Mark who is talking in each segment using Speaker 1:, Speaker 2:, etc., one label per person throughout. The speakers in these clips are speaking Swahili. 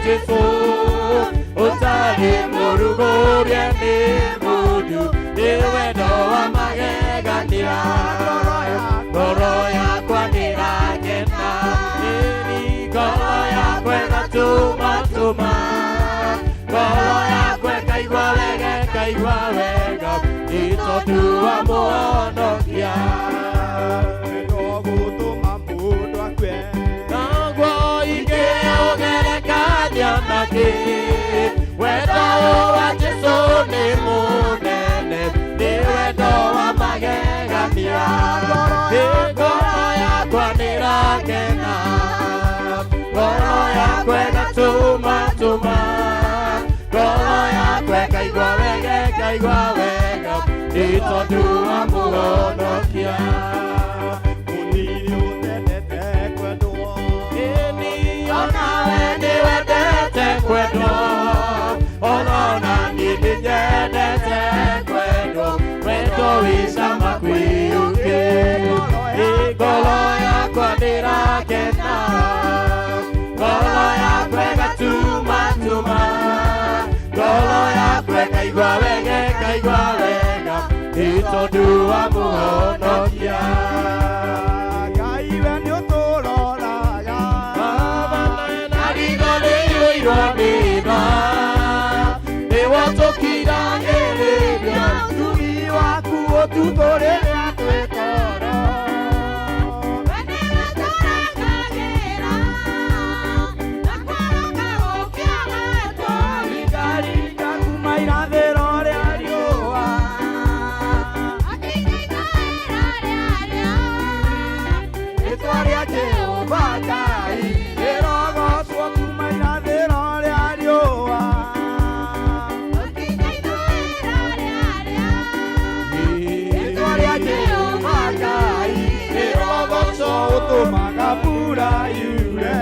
Speaker 1: Jesu utari murugoria ni mudu niwe ndo wa magegania ngoro yakwa nĩrakena ĩni ngoro yakwa ĩgatũma ngoro yakwa ĩkaigua wega nĩ tondũ wa Mũhonokia
Speaker 2: wendo gũtũma mũndũ akue
Speaker 1: naguo ingĩũgerekania nakĩ wendo wa Jesũ nĩ mũnene nĩ wendo wa magegania ngoro yakwa nĩrakena ngoro yakwa ĩgatũma ngoro yakwa ĩkaigua wega nĩ tondũ wa Mũhonokia
Speaker 2: mũthiri ũtendete kwendwo
Speaker 1: ĩni onawe nĩwendete kwendwo ona niĩ nĩnyendete kwendwo wendo wĩ cama kwĩyũkĩ ngoro yakwa nĩrakena ngoro yakwa ĩgatũma ngoro yakwa ĩkaigua wega nĩ tondũ wa Mũhonokia
Speaker 2: Ngai we nĩũtũroraga
Speaker 1: na ritho rĩiyũirwo nĩ tha nĩwe tũkiragĩrĩria
Speaker 2: ũtugi waku ũtũthũrĩria twĩ toro ringaringa kuma irathĩro rĩa riũa rĩtwa rĩa Jehova Ngai rĩrogocwo kuma irathĩro rĩa riũa rĩtwa rĩa Jehova Ngai rĩrogocwo ũtũmaga mbura yure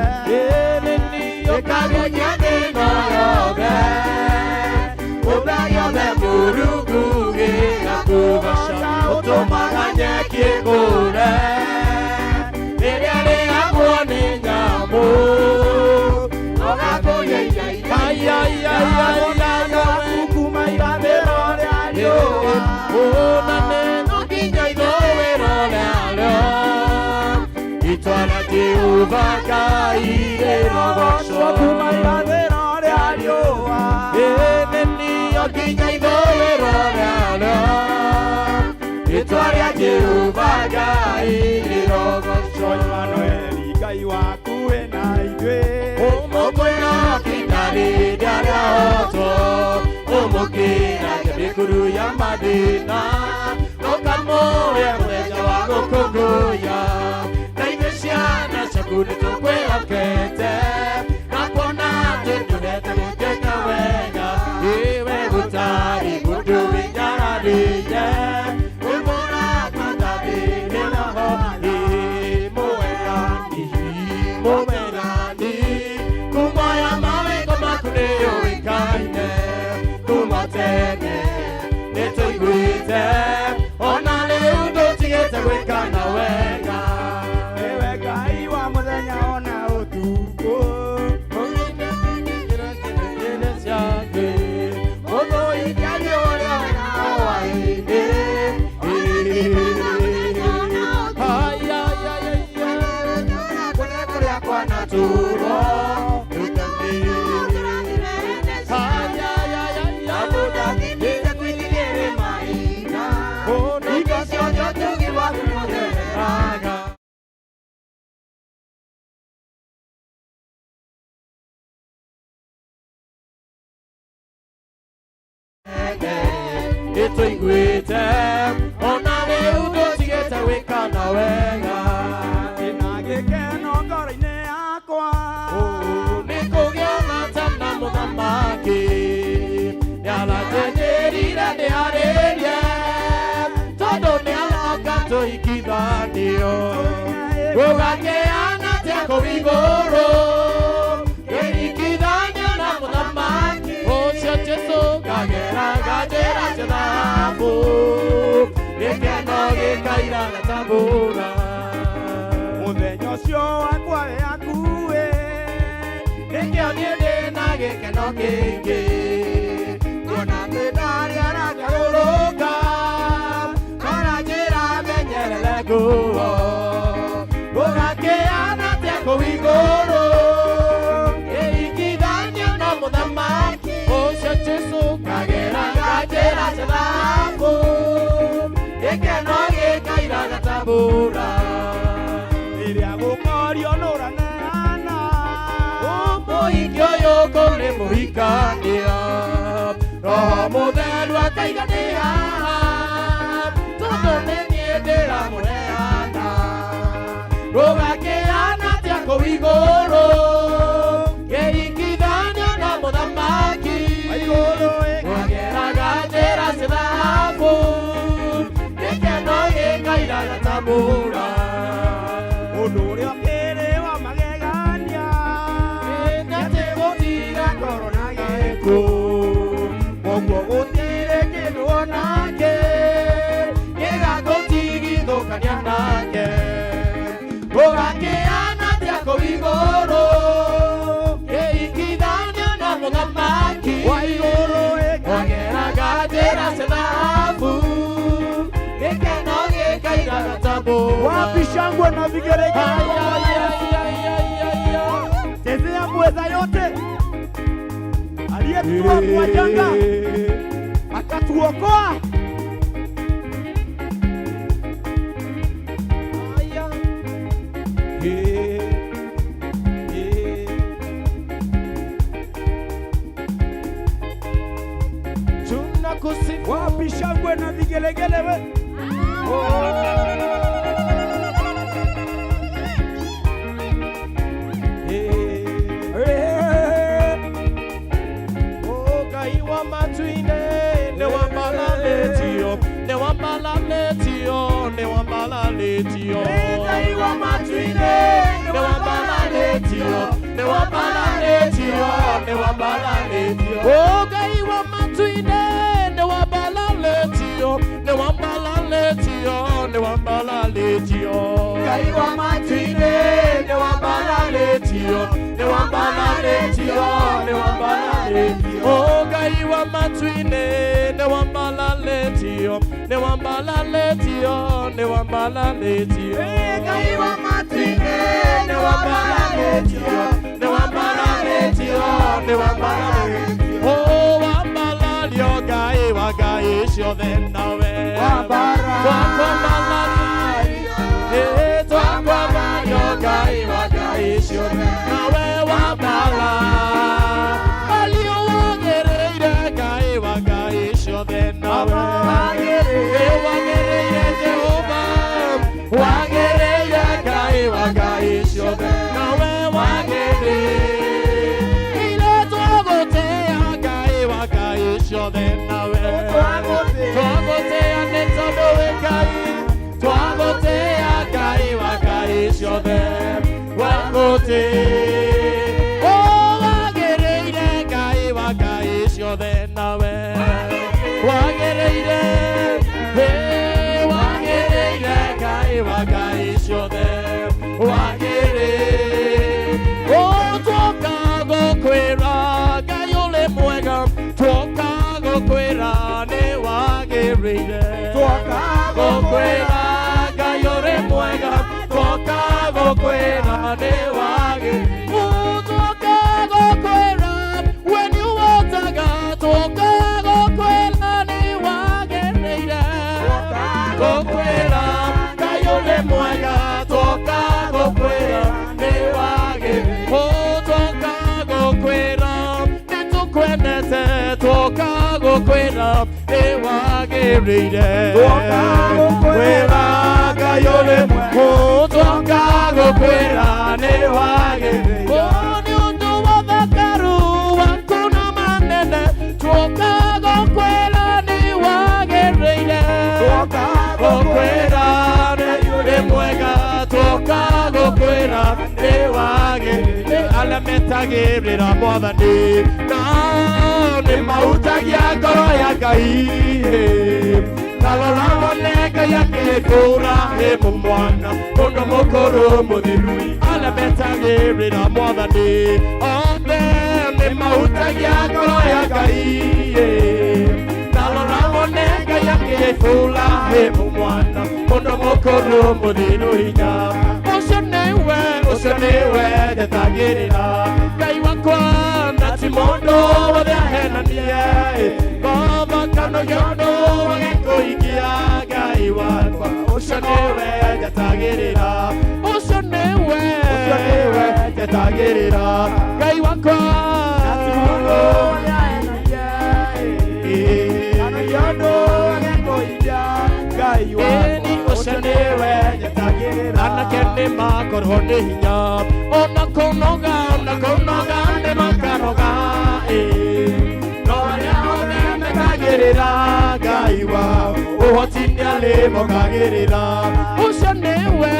Speaker 1: ĩkagunyia thĩna yothe ũthayothe Mũrungu gĩgakũgoca ũtũmaga nyeki ĩkũre rĩrĩa rĩagwo nĩ nyamũ ũgakũyĩiria
Speaker 2: kuma irathĩro rĩa riũa
Speaker 1: ũnane no nginya ithũĩro rĩarĩo itwa rĩa Jehova Ngai rĩrogocwo
Speaker 2: kuma irathĩro rĩa riũa
Speaker 1: ĩnĩ o nginya ithũĩro rĩarĩo itwa rĩa Jehova Ngai rĩrogocwo
Speaker 2: Imanueli Ngai waku wĩna ithuĩ
Speaker 1: ũmũkwĩra nginya rĩrĩa rĩahotwo ũmũkĩra mĩkuru ya mathĩna ũkamũhe mũthenya wa gũkũngũiya na ithuĩ ciana ciaku nĩtũkwĩhokete na kuona tũnyonete gũtwĩka wega iwe gũtarĩ mũndũ wĩnyararĩire ũmũratũthathĩrĩ naho mũmerani kumoya mawĩko maku nĩũĩkaine kuma tene nĩtũiguĩte ona rĩu ndũtigĩte gwĩkana wega
Speaker 2: ewe Ngai wa mũthenya ona ũtukũ
Speaker 1: ũthũithia ũrĩa hwaĩ-inĩ kũrĩa kwanatũrwo nĩtũiguĩte ona rĩu ndũtigĩte gwĩkana wega
Speaker 2: ĩna gĩkeno ngoro-inĩ yakwa
Speaker 1: nĩkũgĩa mata na mũthamaki nĩaranjenyerire ndĩharĩrie tondũ nĩaroka tũikithanio gũgakĩana atĩa kũu igũrũ gĩikithanio na mũthamaki ũcio Jesũ ngageraga njĩra cia thahabu gĩkeno gĩkaira gatambũra
Speaker 2: mũthenya ũcio wakwa wĩ hakuhĩ
Speaker 1: nĩkĩo niĩ ndĩ gĩkeno kĩingĩ kuona mĩndari aragarũrũka ona njĩra menyerere nguo gũgakĩana atĩa kũu igũrũ gĩringithanio na mũthamaki ũcio Jesũ kageraga njĩra cia thahabu gĩkeno gĩkaira gatambũra
Speaker 2: rĩrĩa gũkorio nũraneana
Speaker 1: mũhiki ũyũ kũrĩ mũhikania roho mũtheru akaigania tondũ nĩ niĩ ndĩramũneana gũgakĩana atĩa kũu igũrũ gĩringithanio na mũthamaki wageraga njĩra cia thahabu gĩkeno gĩkaira gatambũra
Speaker 2: mũndũ ũrĩa ũkĩrĩ wa magegania
Speaker 1: nĩ atĩ gũtiga ngoro na gĩkuũ ũguo gũtirĩ kĩndũ onake gĩgagũtigithũkania nake gũgakĩana atĩa kũu igũrũ gĩringithanio na mũthamaki
Speaker 2: wa igũrũ
Speaker 1: wageraga njĩra cia thahabu gĩkeno gĩkaira gatambũra
Speaker 2: wapi shangwe na vigelegele chezea mweza yote aliyetutoa kwa janga akatuokoa
Speaker 1: tunakusifu
Speaker 2: wapi shangwe na vigelegele we
Speaker 1: Ngai wa matuine ne wa malaletio ne wa malaletio ne wa malaletio Ngai wa matuine ne wa malaletio ne wa malaletio ne wa malaletio Oh Ngai wa matuine ne wa malaletio ne wa malaletio ne wa malaletio Ngai wa matuine ne wa malaletio ne wa malaletio ne wa malaletio Oh Ngai wa matuine ne wa malaletio ne wa malaletio ne wa malaletio Ngai wa matuine ne wa malaletio ne wa malaletio ne wa malaletio Oh wa malalio Ngai wa Ngai ciothe nawe wa bara wa malalio twakwa mario Ngai wa Ngai ciothe nawe wa mala malio wagereire Ngai wa Ngai ciothe nawe wagereire Jehova wagereire Ngai wa Ngai ciothe nawe wagereire ile twagotea Ngai wa Ngai ciothe nawe twagotea nĩ tondũ wĩ Ngai twagotea Ngai wa Ngai ciothe wagotea wagereire Ngai wa Ngai ciothe nawe wagereire wagereire Ngai wa Ngai ciothe wagereire twoka gũkwĩra Ngai ũrĩ mwega twoka gũkwĩra nĩ wagereire
Speaker 2: twoka
Speaker 1: gũkwĩra Ngai ũrĩ mwega twoka gũkwĩra nĩ wagereire twoka gũkwĩra when you water twoka gũkwĩra nĩ wagereire gũkwĩra Ngai ũrĩ mwega twoka gũkwĩra nĩ wagereire twoka gũkwĩra nĩtũkwendete twoka gũkwĩra nĩ wagereire
Speaker 2: Twoka gũkwĩra
Speaker 1: Ngai ũrĩ mwega twoka gũkwĩra nĩ wagereire nĩ ũndũ wa thakaru waku na manene twoka gũkwĩra nĩ wagereire gũkwĩra Ngai ũrĩ mwega twoka gũkwĩra nĩ wagereire arĩa metagĩrĩra Mwathani nao nĩ mahutagia ngoro ya Ngai Nalorabone Ngai akĩhũra mwana mũndũ mũkũrũ mũthiru arĩa metagĩrĩra Mwathani othe nĩ mahutagia ngoro ya Ngai Nalora wone Ngai akĩfula hĩmũ mwana mũndũ mũkũrũ mũthĩnu hinya ũcio nĩwe njetagĩrĩra Ngai wakwa na ti mũndũ wothe ahenanie ngomba kana gĩũndũ agĩkũikia Ngai wakwa ũcio nĩwe njetagĩrĩra ũcio nĩwe njetagĩrĩra Ngai wakwa na ti mũndũ wothe ahenanie kana gĩũndũ agĩkũikia Ngai wakwa ũcio nĩwe njetagĩrĩra anake nĩmakorwo nĩ hinya ona kũnoga nĩmakanoga no arĩa othe mekagĩrĩra Ngai wao ũhoti nĩarĩmongagĩrĩra ũcio nĩwe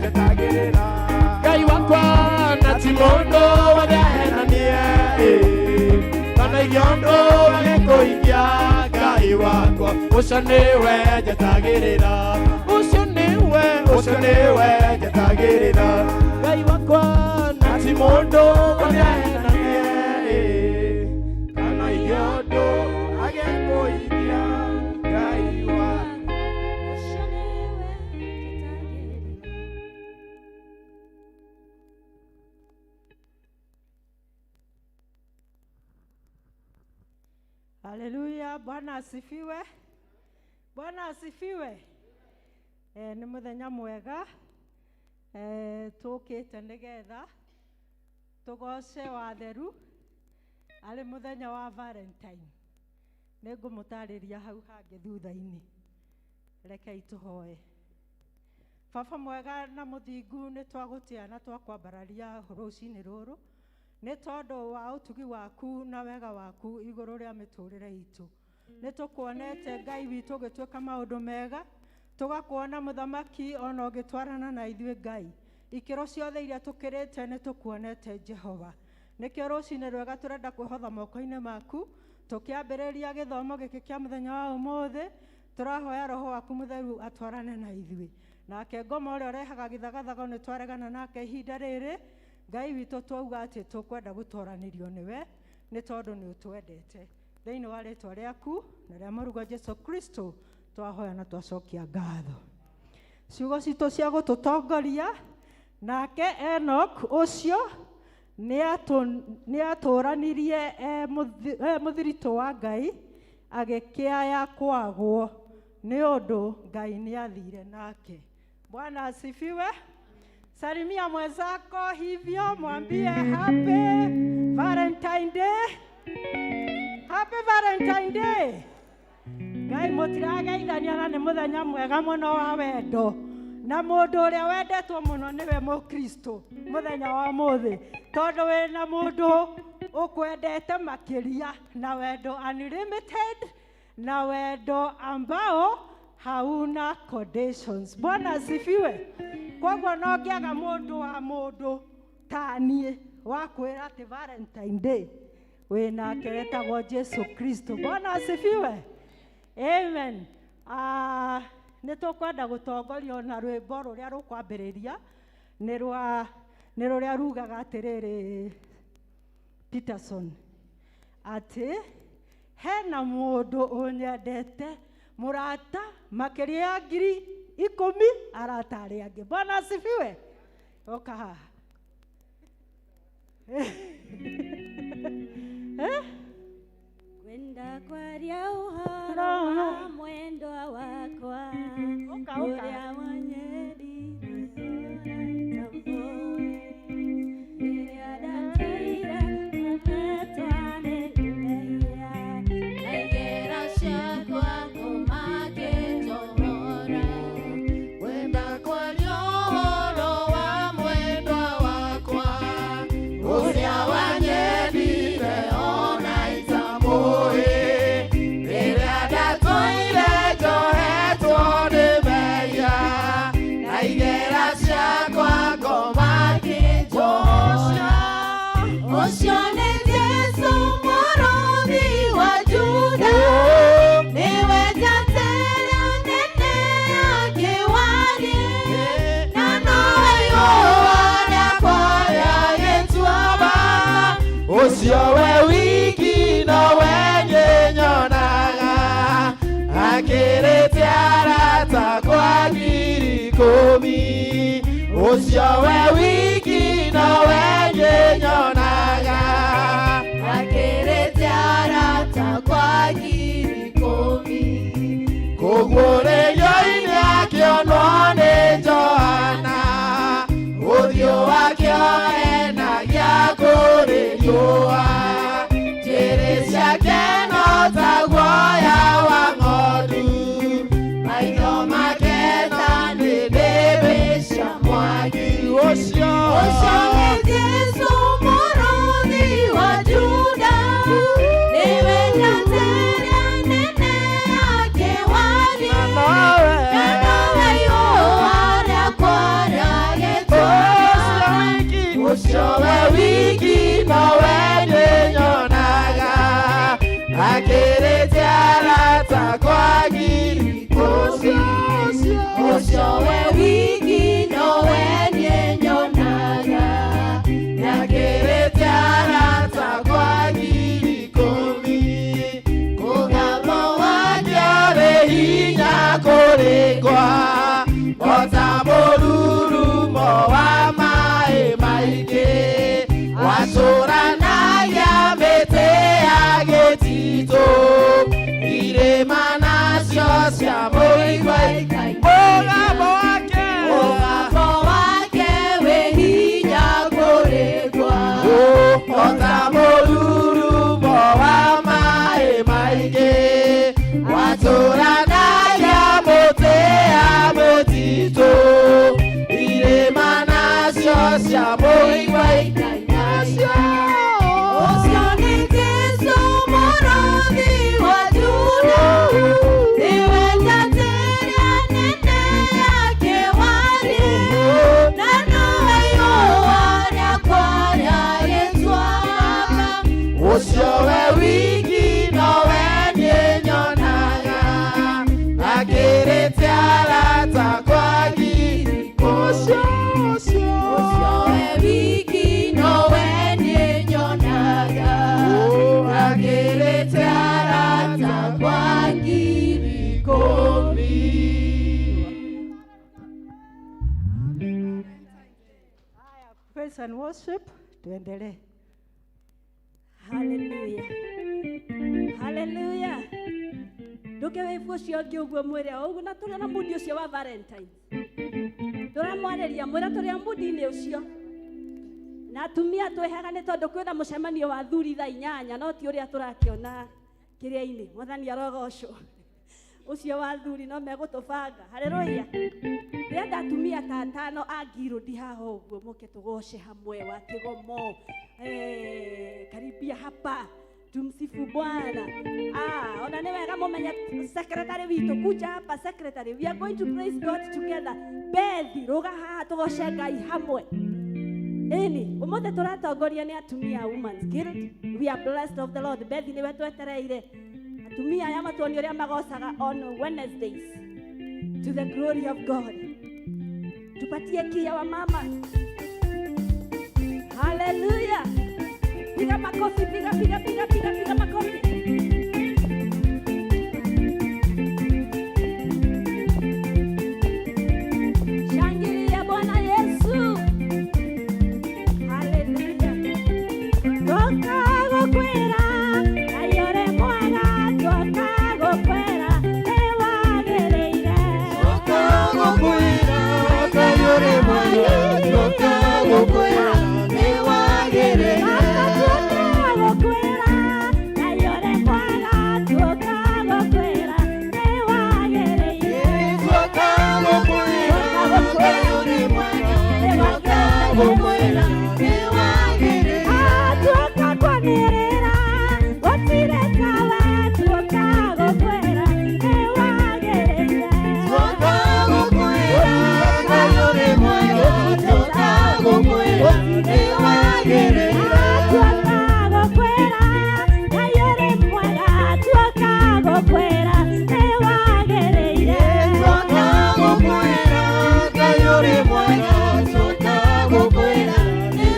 Speaker 1: njetagĩrĩra Ngai wakwa na ti mũndũ wothe ahenanie kana gĩũndũ agĩkũikia Ngai wakwa ũcio nĩwe njetagĩrĩra ũcio nĩwe njetagĩrĩra Ngai wakwa na ti mũndũ wothe ahenanie kana gĩũndũ agĩkũikia Ngai wakwa ũcio nĩwe njetagĩrĩra.
Speaker 3: Haleluya, Bwana asifiwe. Bwana asifiwe. Nĩ mũthenya mwega. Tũkĩte nĩgetha tũgoce watheru. Arĩ mũthenya wa Valentine. Nĩngũmũtarĩria hau hangĩ thutha-inĩ. Rekei tũhoe. Baba mwega na mũthingu nĩ twagũtĩa na twakwambararia rũcinĩ rũrũ. Nĩ tondũ wa ũtugi waku na wega waku igũrũ rĩa mĩtũrĩre itũ. Nĩ tũkuonete Ngai witũ ũgĩtwĩka maũndũ mega. Tũgakuona mũthamaki ona ũgĩtwarana na ithuĩ Ngai. Ikĩro ciothe iria tũkĩrĩte nĩ tũkuonete Jehova. Nĩkĩo rũcinĩ rwega tũrenda kwĩhotha moko-inĩ maku. Tũkĩambĩrĩria gĩthomo gĩkĩ kĩa mũthenya wa ũmũthĩ. Tũrahoya Roho waku mũtheru atwarane na ithuĩ. Nake ngoma ũrĩa ũrehaga gĩthagathago nĩ twaregana nake ihinda rĩrĩ. Ngai witũ twauga atĩ tũkwenda gũtoranĩrio nĩwe nĩ tondũ nĩ ũtwendete. Thĩinĩ wa rĩĩtwa rĩaku na rĩa mũrugo Jesu Kristo twahoya na twacokia ngatho. Ciugo citũ cia gũtũtongoria nake Enoch ũcio nĩ atũranirie mũthiritũ wa Ngai agĩkĩaya kwagwo nĩ ũndũ Ngai nĩ athire nake. Bwana asifiwe. Salimia mwenzako hivyo, mwambie happy Valentine Day. Happy Valentine Day. Ngai mũtirageithania na nĩ mũthenya mwega mũno wa wendo. Na mũndũ ũrĩa wendetwo mũno nĩwe Mũkristo mũthenya wa ũmũthĩ. Tondũ wĩna mũndũ ũkwendete makĩria na wendo unlimited na wendo ambao hauna conditions. Bwana asifiwe. Koguo no ngĩaga mũndũ wa mũndũ ta niĩ wa kwĩra atĩ Valentine Day wĩnake wetagwo Jesu Kristo. Bwana asifiwe. Amen. Nĩ tũkwenda gũtongorio na rwĩmbo rũrĩa rũkwambĩrĩria nĩ rũrĩa rugaga atĩrĩrĩ Peterson atĩ hena mũndũ ũnyendete mũrata makĩria ya 10,000 arata arĩa angĩ. Bwana asifiwe. Oka haha.
Speaker 4: Kwenda kwaria ũhoro wa mwendwa wakwa ũrĩa wanyendire ũraitambũe rĩrĩa ndateire ngatware imeia naigera ciakwa ngũmakĩnjohora.
Speaker 1: Kwenda kwaria ũhoro wa mwendwa wakwa ũrĩa wanyendire ona itambũĩ rĩrĩa ndatũire njohetwo nĩ mehia na igera ciakwa ngoma ngĩnjohora.
Speaker 4: Ũcio nĩ Jesũ mũrũthi wa Juda, nĩwe njata ĩrĩa nene ya kĩwani, na nowe yũa rĩakwa rĩa gĩtuamba,
Speaker 1: Ucio we wiki no we nyenyonaga.
Speaker 4: Akĩrĩte arata kwa ngiri ikũmi.
Speaker 1: Kũguũrĩrio-inĩ akĩonwo nĩ Johana, ũthiũ wakĩo enagia kũrĩ riũa, njĩrĩ ciake no ta guoya wa ng'ondu, maitho make ta nĩ ndĩmbĩ cia mwaki. Ũcio
Speaker 4: nĩ Jesũ mũrũthi wa Juda, nĩwe njatĩria nene yake wathi, na nowe ihũa rĩakwa rĩa gĩtũũra.
Speaker 1: Ũcio we wiki nowe nyenyonaga, akĩrĩte arata kwa ngiri ikũmi.
Speaker 4: Ũcio we wiki nowe nyenyonaga,
Speaker 1: Akĩrĩte arata kwa ngiri ikũmi. Mũgambo wake ũrĩ hinya kũrĩngwa, o ta mũrurumo wa maĩ maingĩ, watũranagia mĩtĩ ya gĩtitũ, irĩma nacio cia mũigua. Mũgambo wake
Speaker 4: wĩ hinya kũrĩngwa,
Speaker 1: o ta mũrurumo wa maĩ maingĩ, watũranagia mũtĩ ya mũtitũ, irĩma nacio cia mũigua nacio.
Speaker 4: Ũcio nĩ Jesũ mũrũthi wa Juda, nĩwe njatĩria nene yake wathi, na nowe ihũa rĩakwa rĩa gĩtuamba.
Speaker 1: Ũcio we wiki nowe nyenyonaga, akĩrĩte arata kwa ngiri ikũmi.
Speaker 4: Ũcio we wiki nowe nyenyonaga,
Speaker 1: Akĩrĩte arata kwa ngiri ikũmi.
Speaker 3: Haya, praise and worship, tuendelee.
Speaker 5: Hallelujah. Hallelujah. Nduke wifu ucio ngi uguo mwire uguo na turi na mudi ucio wa Valentine. Turamwareria mwira turi mudi-ini ucio. Na atumia twehaga ni tondu kwina mucemanio wa thuri thaa 8 no ti uria turakiona kiria-ini. Mwathani arogocwo. Ucio wa thuri no megutubanga. Haleluya. Rĩenda atumia ta 5 a ngirũndi haha ũguo mũke tugoce hamwe wa Kigomo. Karibia hapa. Tumsifu Bwana. Ona ni wega mumenye secretary witu kuja hapa secretary. We are going to praise God together. Bethi ruga haha tugoce Ngai hamwe. Umuthi turatongoria ni atumia Women's Guild. We are blessed of the Lord. Bethi ni wetu etereire. Atumia aya matuoni uria magocaga on Wednesdays. To the glory of God. Tupatie kia wa mama. Hallelujah. Piga makofi, piga makofi. Shangilia Bwana Yesu. Hallelujah. Toka gokwera, ayore mwana, toka gokwera, ewagereire.
Speaker 1: Toka gokwera, ayore mwana, toka gokwera, ewagereire.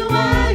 Speaker 4: Ewa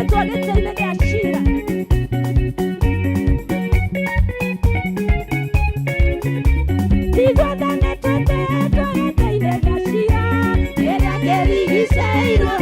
Speaker 5: twarĩte inĩ rĩa cira. Ithuothe twarĩte inĩ rĩa cira, rĩrĩa kĩrigiceirwo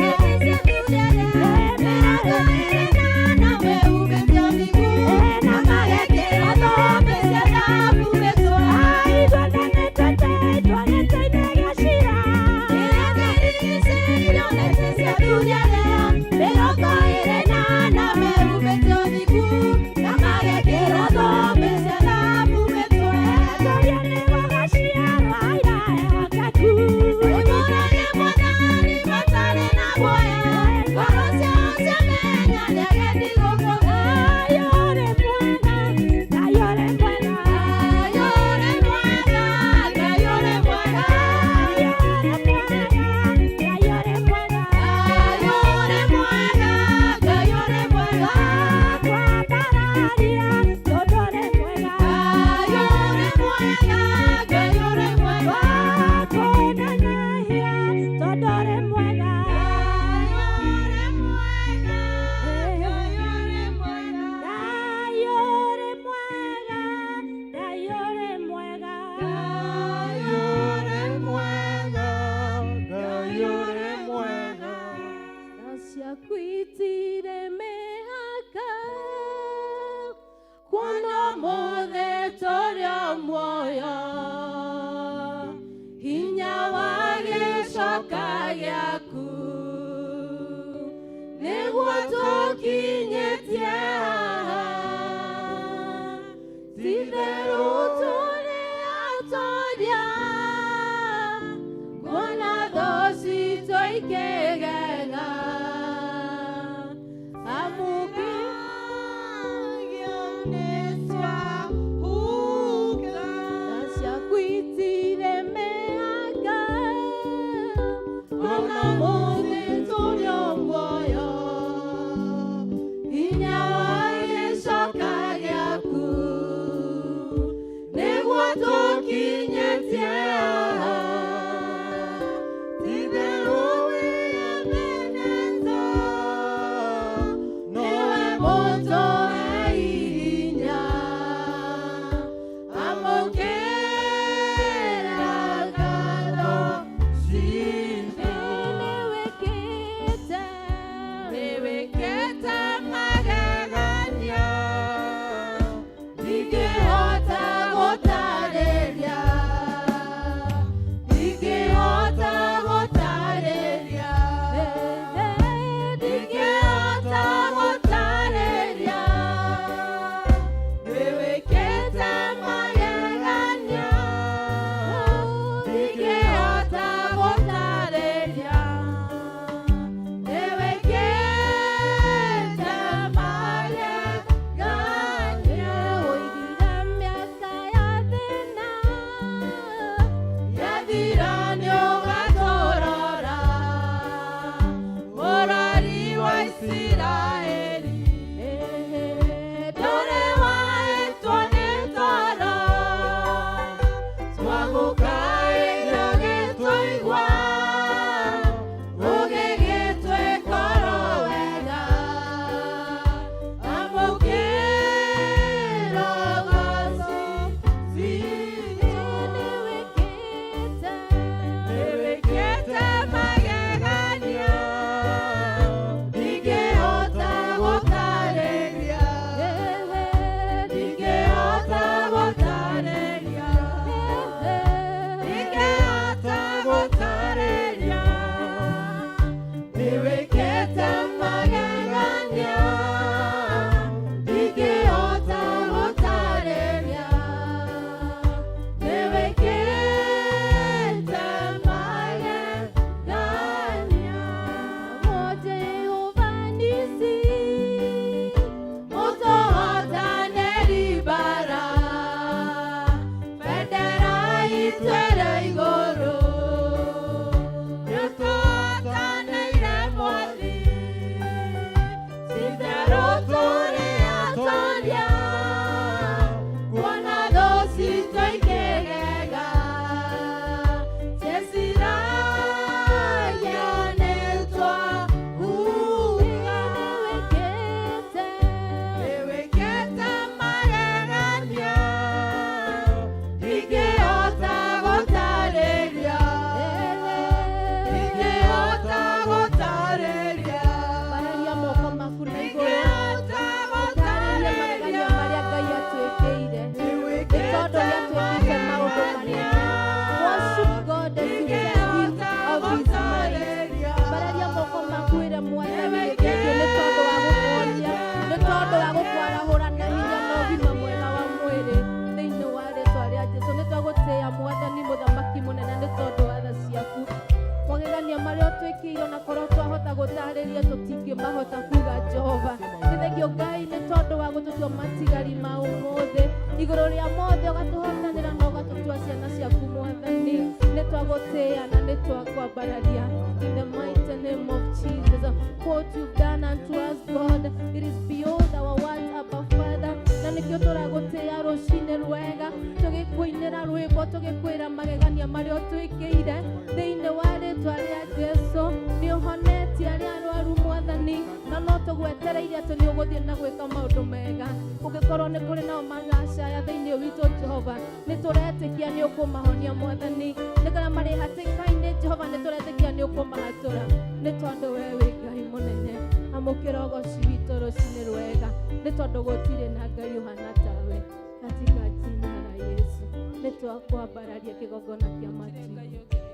Speaker 4: ũgatũtua matigari ma ũmũthĩ igũrũ rĩa mothe ũgatũhotanĩra na ũgatũtua ciana ciaku Mwathani nĩ twagũtĩĩa na nĩ twakwambararia in the mighty name of Jesus. What you've done unto us, God, it is beyond our words, Abba Father. Na nĩkĩo tũragũtĩĩa rũcinĩ rwega tũgĩkũinĩra rwĩmbo tũgĩkwĩra magegania marĩa ũtwĩkĩire thĩinĩ wa rĩtwa rĩa Jesũ. Nĩ ũhonetie arĩa arũaru Mwathani, na no tũgwetereire atĩ nĩ ũgũthiĩ na gwĩka maũndũ mega. Ũngĩkorwo nĩ kũrĩ nao maracaya thĩinĩ witũ Jehova, nĩ tũretĩkia nĩ ũkũmahonia Mwathani. Nĩ kana marĩ hatĩka-inĩ Jehova, nĩ tũretĩkia nĩ ũkũmahatũra nĩ tondũ wee wĩ Ngai mũnene. Amũkĩra ũgoci witũ rũcinĩ rwega nĩ tondũ gũtirĩ na Ngai ũhana tawe, katika jina la Yesu nĩ twakwambararia kĩgongona kĩa matu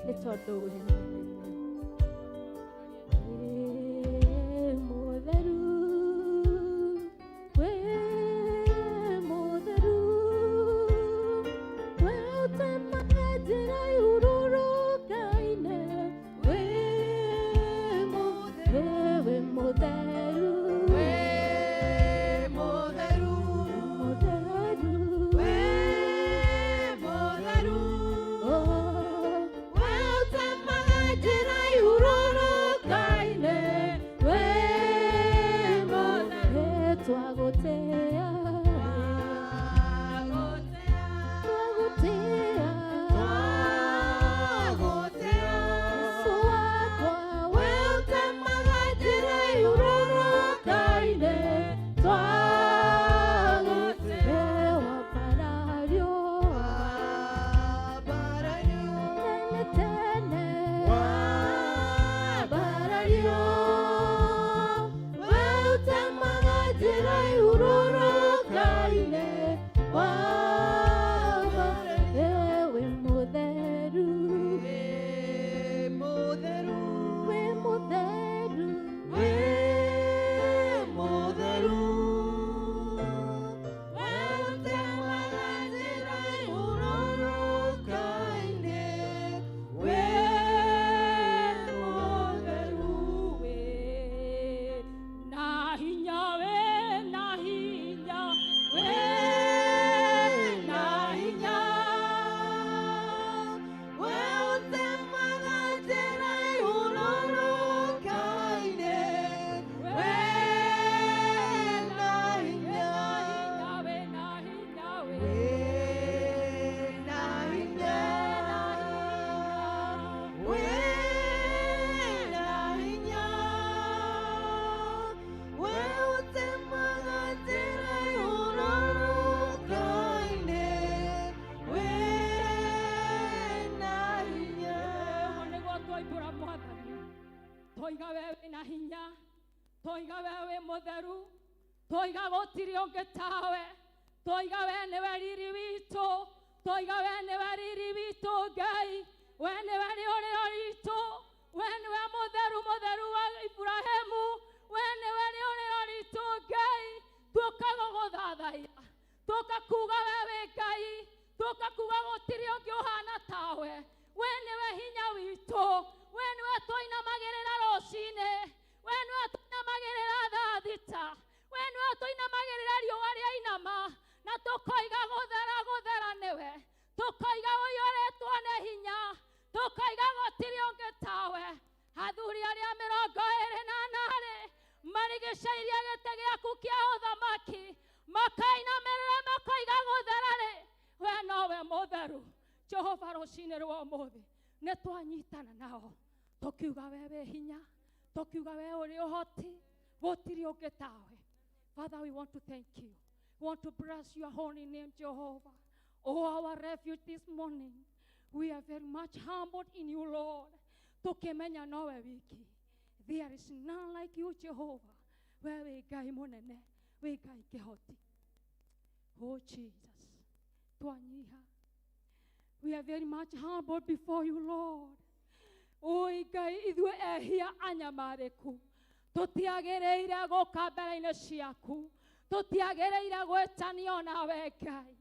Speaker 4: nĩ tondũ wĩ mũnene.
Speaker 5: Toiga wewe mũtheru, toiga gũtirĩ ũngĩ tawe, toiga we nĩwe riri witũ, toiga we nĩwe riri witũ Ngai, we nĩwe rĩũrĩro ritũ, we nĩwe mũtheru mũtheru wa Ibrahimu, we nĩwe rĩũrĩro ritũ Ngai. Tũkagũgũthathaiya, tũkakuga wewe Ngai, tũkakuga gũtirĩ ũngĩ ũhana tawe, we nĩwe hinya witũ, we nĩwe tũinamagĩrĩra rũcinĩ, we nĩwe tũinamagĩrĩra thaa thita, we nĩwe tũinamagĩrĩra riũa rĩainama, na tũkoiga gũthera gũthera nĩwe, tũkoiga ũiyũrĩtwo nĩ hinya, tũkoiga gũtirĩ ũngĩ tawe. Athuri arĩa 28 marigicĩirie gĩtĩ gĩaku kĩa ũthamaki, makainamĩrĩra makoiga gũthera rĩ, we nowe mũtheru. Jehova rũcinĩ rwa ũmũthĩ nĩ twanyitana nao tũkiuga we wĩ hinya, tũkiuga we ũrĩ ũhoti, gũtirĩ ũngĩ tawe. Father, we want to thank you. We want to bless your holy name, Jehovah. Oh, our refuge this morning. We are very much humbled in you, Lord. Tukimenya nowe wiki. There is none like you, Jehovah. Wewe Ngai mũnene, we Ngai kĩhoti. Oh, Jesus. Twanyiha. We are very much humbled before you, Lord. Oh, Ngai ithuĩ ehia anyamarĩku. Tũtiagĩrĩire gũka mbere-inĩ ciaku. Tũtiagĩrĩire gwĩtanio nawe Ngai.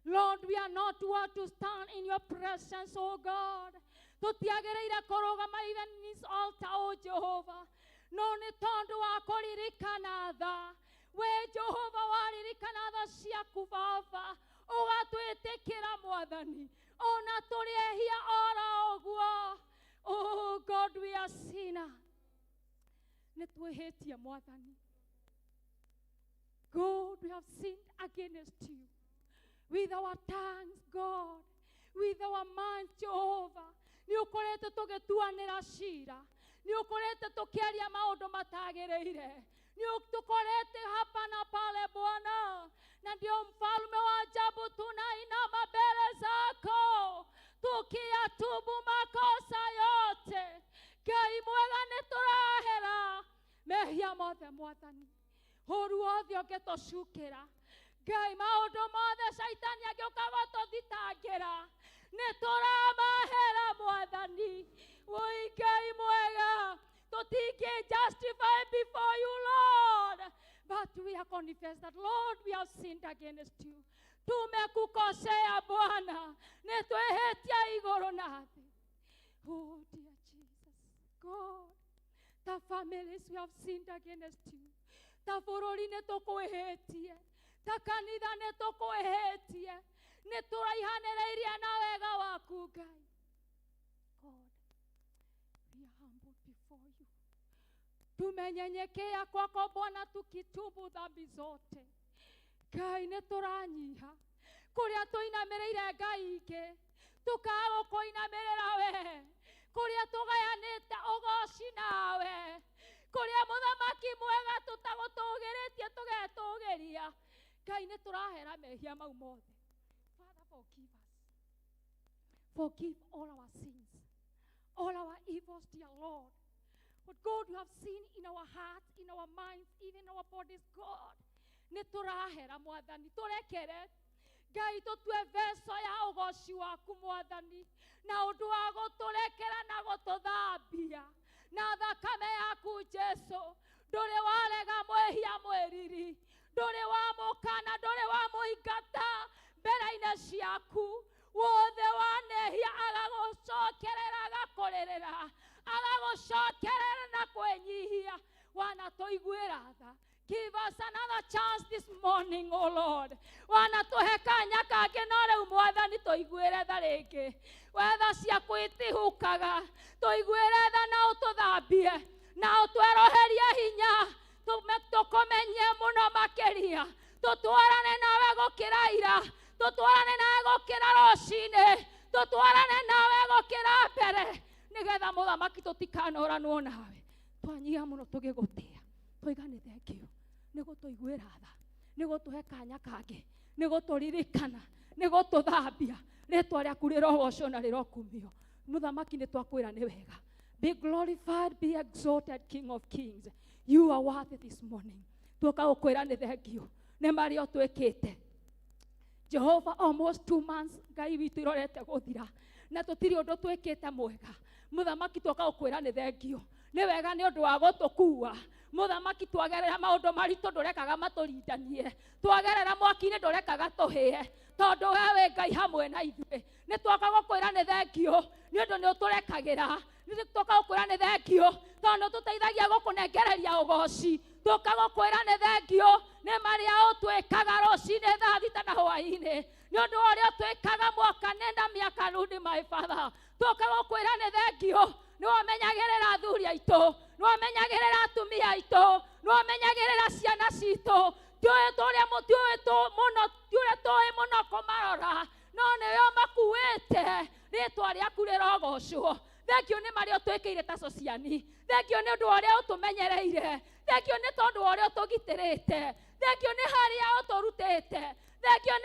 Speaker 5: Lord, we are not worth to stand in your presence, oh God. Tũtiagĩrĩire kũrũgama even in this altar, oh Jehovah. No nĩ tondũ wa kũririkana tha. We Jehova waririkana
Speaker 4: iratha ciaku baba ũgatwĩtĩkĩra mwathani ona tũrĩehia ora ũguo. Oh God, we are sinner. Nĩ twĩhĩtie mwathani. God, we have sinned against you. With our tongues, God. With our minds, Jehovah. Nĩ ũkoretwo tũgĩtuanĩra cira. Nĩ ũkoretwo tũkĩaria maũndũ matagĩrĩire. Nĩ ũtũkorete hapa na pale Bwana. Na ndio mfalme wa ajabu tunainama mbele zako tukiyatubu makosa yote. Ngai mwega nĩtũrahera mehia mothe mwathani. Ũru wothe ũngĩtũcukĩra. Ngai maũndũ mothe Saitani angĩũka gũtũthitangĩra nĩtũramahera mwathani. Woi Ngai mwega tũtingĩ justify before you Lord. But we have confessed that Lord we have sinned against you. Tumekukosea Bwana. Nĩtwĩhĩtia igũrũ na thĩ. Oh dear Jesus. God, the families we have sinned against you. Ta bũrũri nĩtũkwĩhĩtie. Ta kanitha nĩtũkwĩhĩtie. Nĩtũraihanĩrĩirie na wega waku Ngai. God, we are humbled before you. Tumenyenyekea kwako Bwana tukitubu dhambi zote. Ngai nĩtũranyiha. Kũrĩa tũinamĩrĩire Ngai ingĩ tũkaga gũkũinamĩrĩra we. Kũrĩa tũgayanĩte ũgoci nawe. Kũrĩa mũthamaki mwega tũtagũtũgĩrĩtie tũgetũgĩria. Ngai nĩtũrahera mehia mau mothe. Father, forgive us. Forgive all our sins. All our evils, dear Lord. But God, you have seen in our hearts, in our minds, even in our bodies, God. Nĩtũrahera mwathani tũrekere. Ngai tũtue veso ya ũgoci waku mwathani. Na ũndũ wa gũtũrekera na gũtũthambia. Na thakame yaku Jesu. Ndũrĩ warega mwehia mwĩriri. Ndũrĩ wamũkana, ndũrĩ wamũingata mbere-inĩ ciaku. Wothe wanehia agagũcokerera agakũrĩrĩra. Agagũcokerera na kwĩnyihia. Wana tũiguĩra tha. Give us another chance this morning, oh Lord. Wana tũhe kanya kangĩ no rĩu mwathani tũiguĩre tha rĩngĩ. Wetha ciaku itihukaga. Tũiguĩre tha na ũtũthambie. Na ũtweroherie hinya. Tũkũmenyie mũno makĩria. Tũtwarane nawe gũkĩra ira. Tũtwarane nawe gũkĩra rũcinĩ. Tũtwarane nawe gũkĩra mbere. Nĩgetha mũthamaki tũtikanoranwo nawe. Twanyiha mũno tũgĩgũtĩa. Tũiga nĩ thengio. Nĩgũtũiguĩra tha. Nĩgũtũhe kanya kangĩ. Nĩgũtũririkana. Nĩgũtũthambia. Rĩtwa rĩaku rĩrogocwo na rĩrokumio. Mũthamaki nĩtwakwĩra nĩ wega. Be glorified, be exalted, King of Kings. You are worthy this morning. Tuoka gũkwĩra nĩ thengio. Nĩ marĩa ũtwĩkĩte. Jehovah, almost 2 months Ngai witũ irorete gũthira. Na tũtirĩ ũndũ twĩkĩte mwega. Mũthamaki tuoka gũkwĩra nĩ thengio. Nĩ wega nĩ ũndũ wa gũtũkua. Mũthamaki twagerera maũndũ maritũ ndũrekaga matũrindanie. Twagerera mwaki-inĩ ndũrekaga tũhĩe. Tondũ we wĩ Ngai hamwe na ithuĩ. Nĩ twoka gũkwĩra nĩ thengio. Nĩ ũndũ nĩ ũtũrekagĩra. Nĩ twoka gũkwĩra nĩ thengio. Tondũ tũteithagia gũkũnengereria ũgoci. Twoka gũkwĩra nĩ thengio. Nĩ marĩa ũtwĩkaga rũcinĩ thaa thita na hwaĩ-inĩ. Nĩ ũndũ wa ũrĩa ũtwĩkaga mwaka nenda mĩaka rudi my father. Twoka gũkwĩra nĩ thengio. Nĩ wamenyagĩrĩra athuri aitũ. Nĩ wamenyagĩrĩra atumia aitũ. Nĩ wamenyagĩrĩra ciana citũ. Tiũĩ tũrĩa mũno kũmarora. No nĩwe ũmakuĩte. Rĩtwa rĩaku rĩrogocwo. Thengio nĩ marĩa ũtwĩkĩire ta Sociani. Thengio nĩ ũndũ wa ũrĩa ũtũmenyereire. Thengio nĩ tondũ wa ũrĩa ũtũgitĩrĩte. Thengio nĩ harĩa ũtũrutĩte. Thengio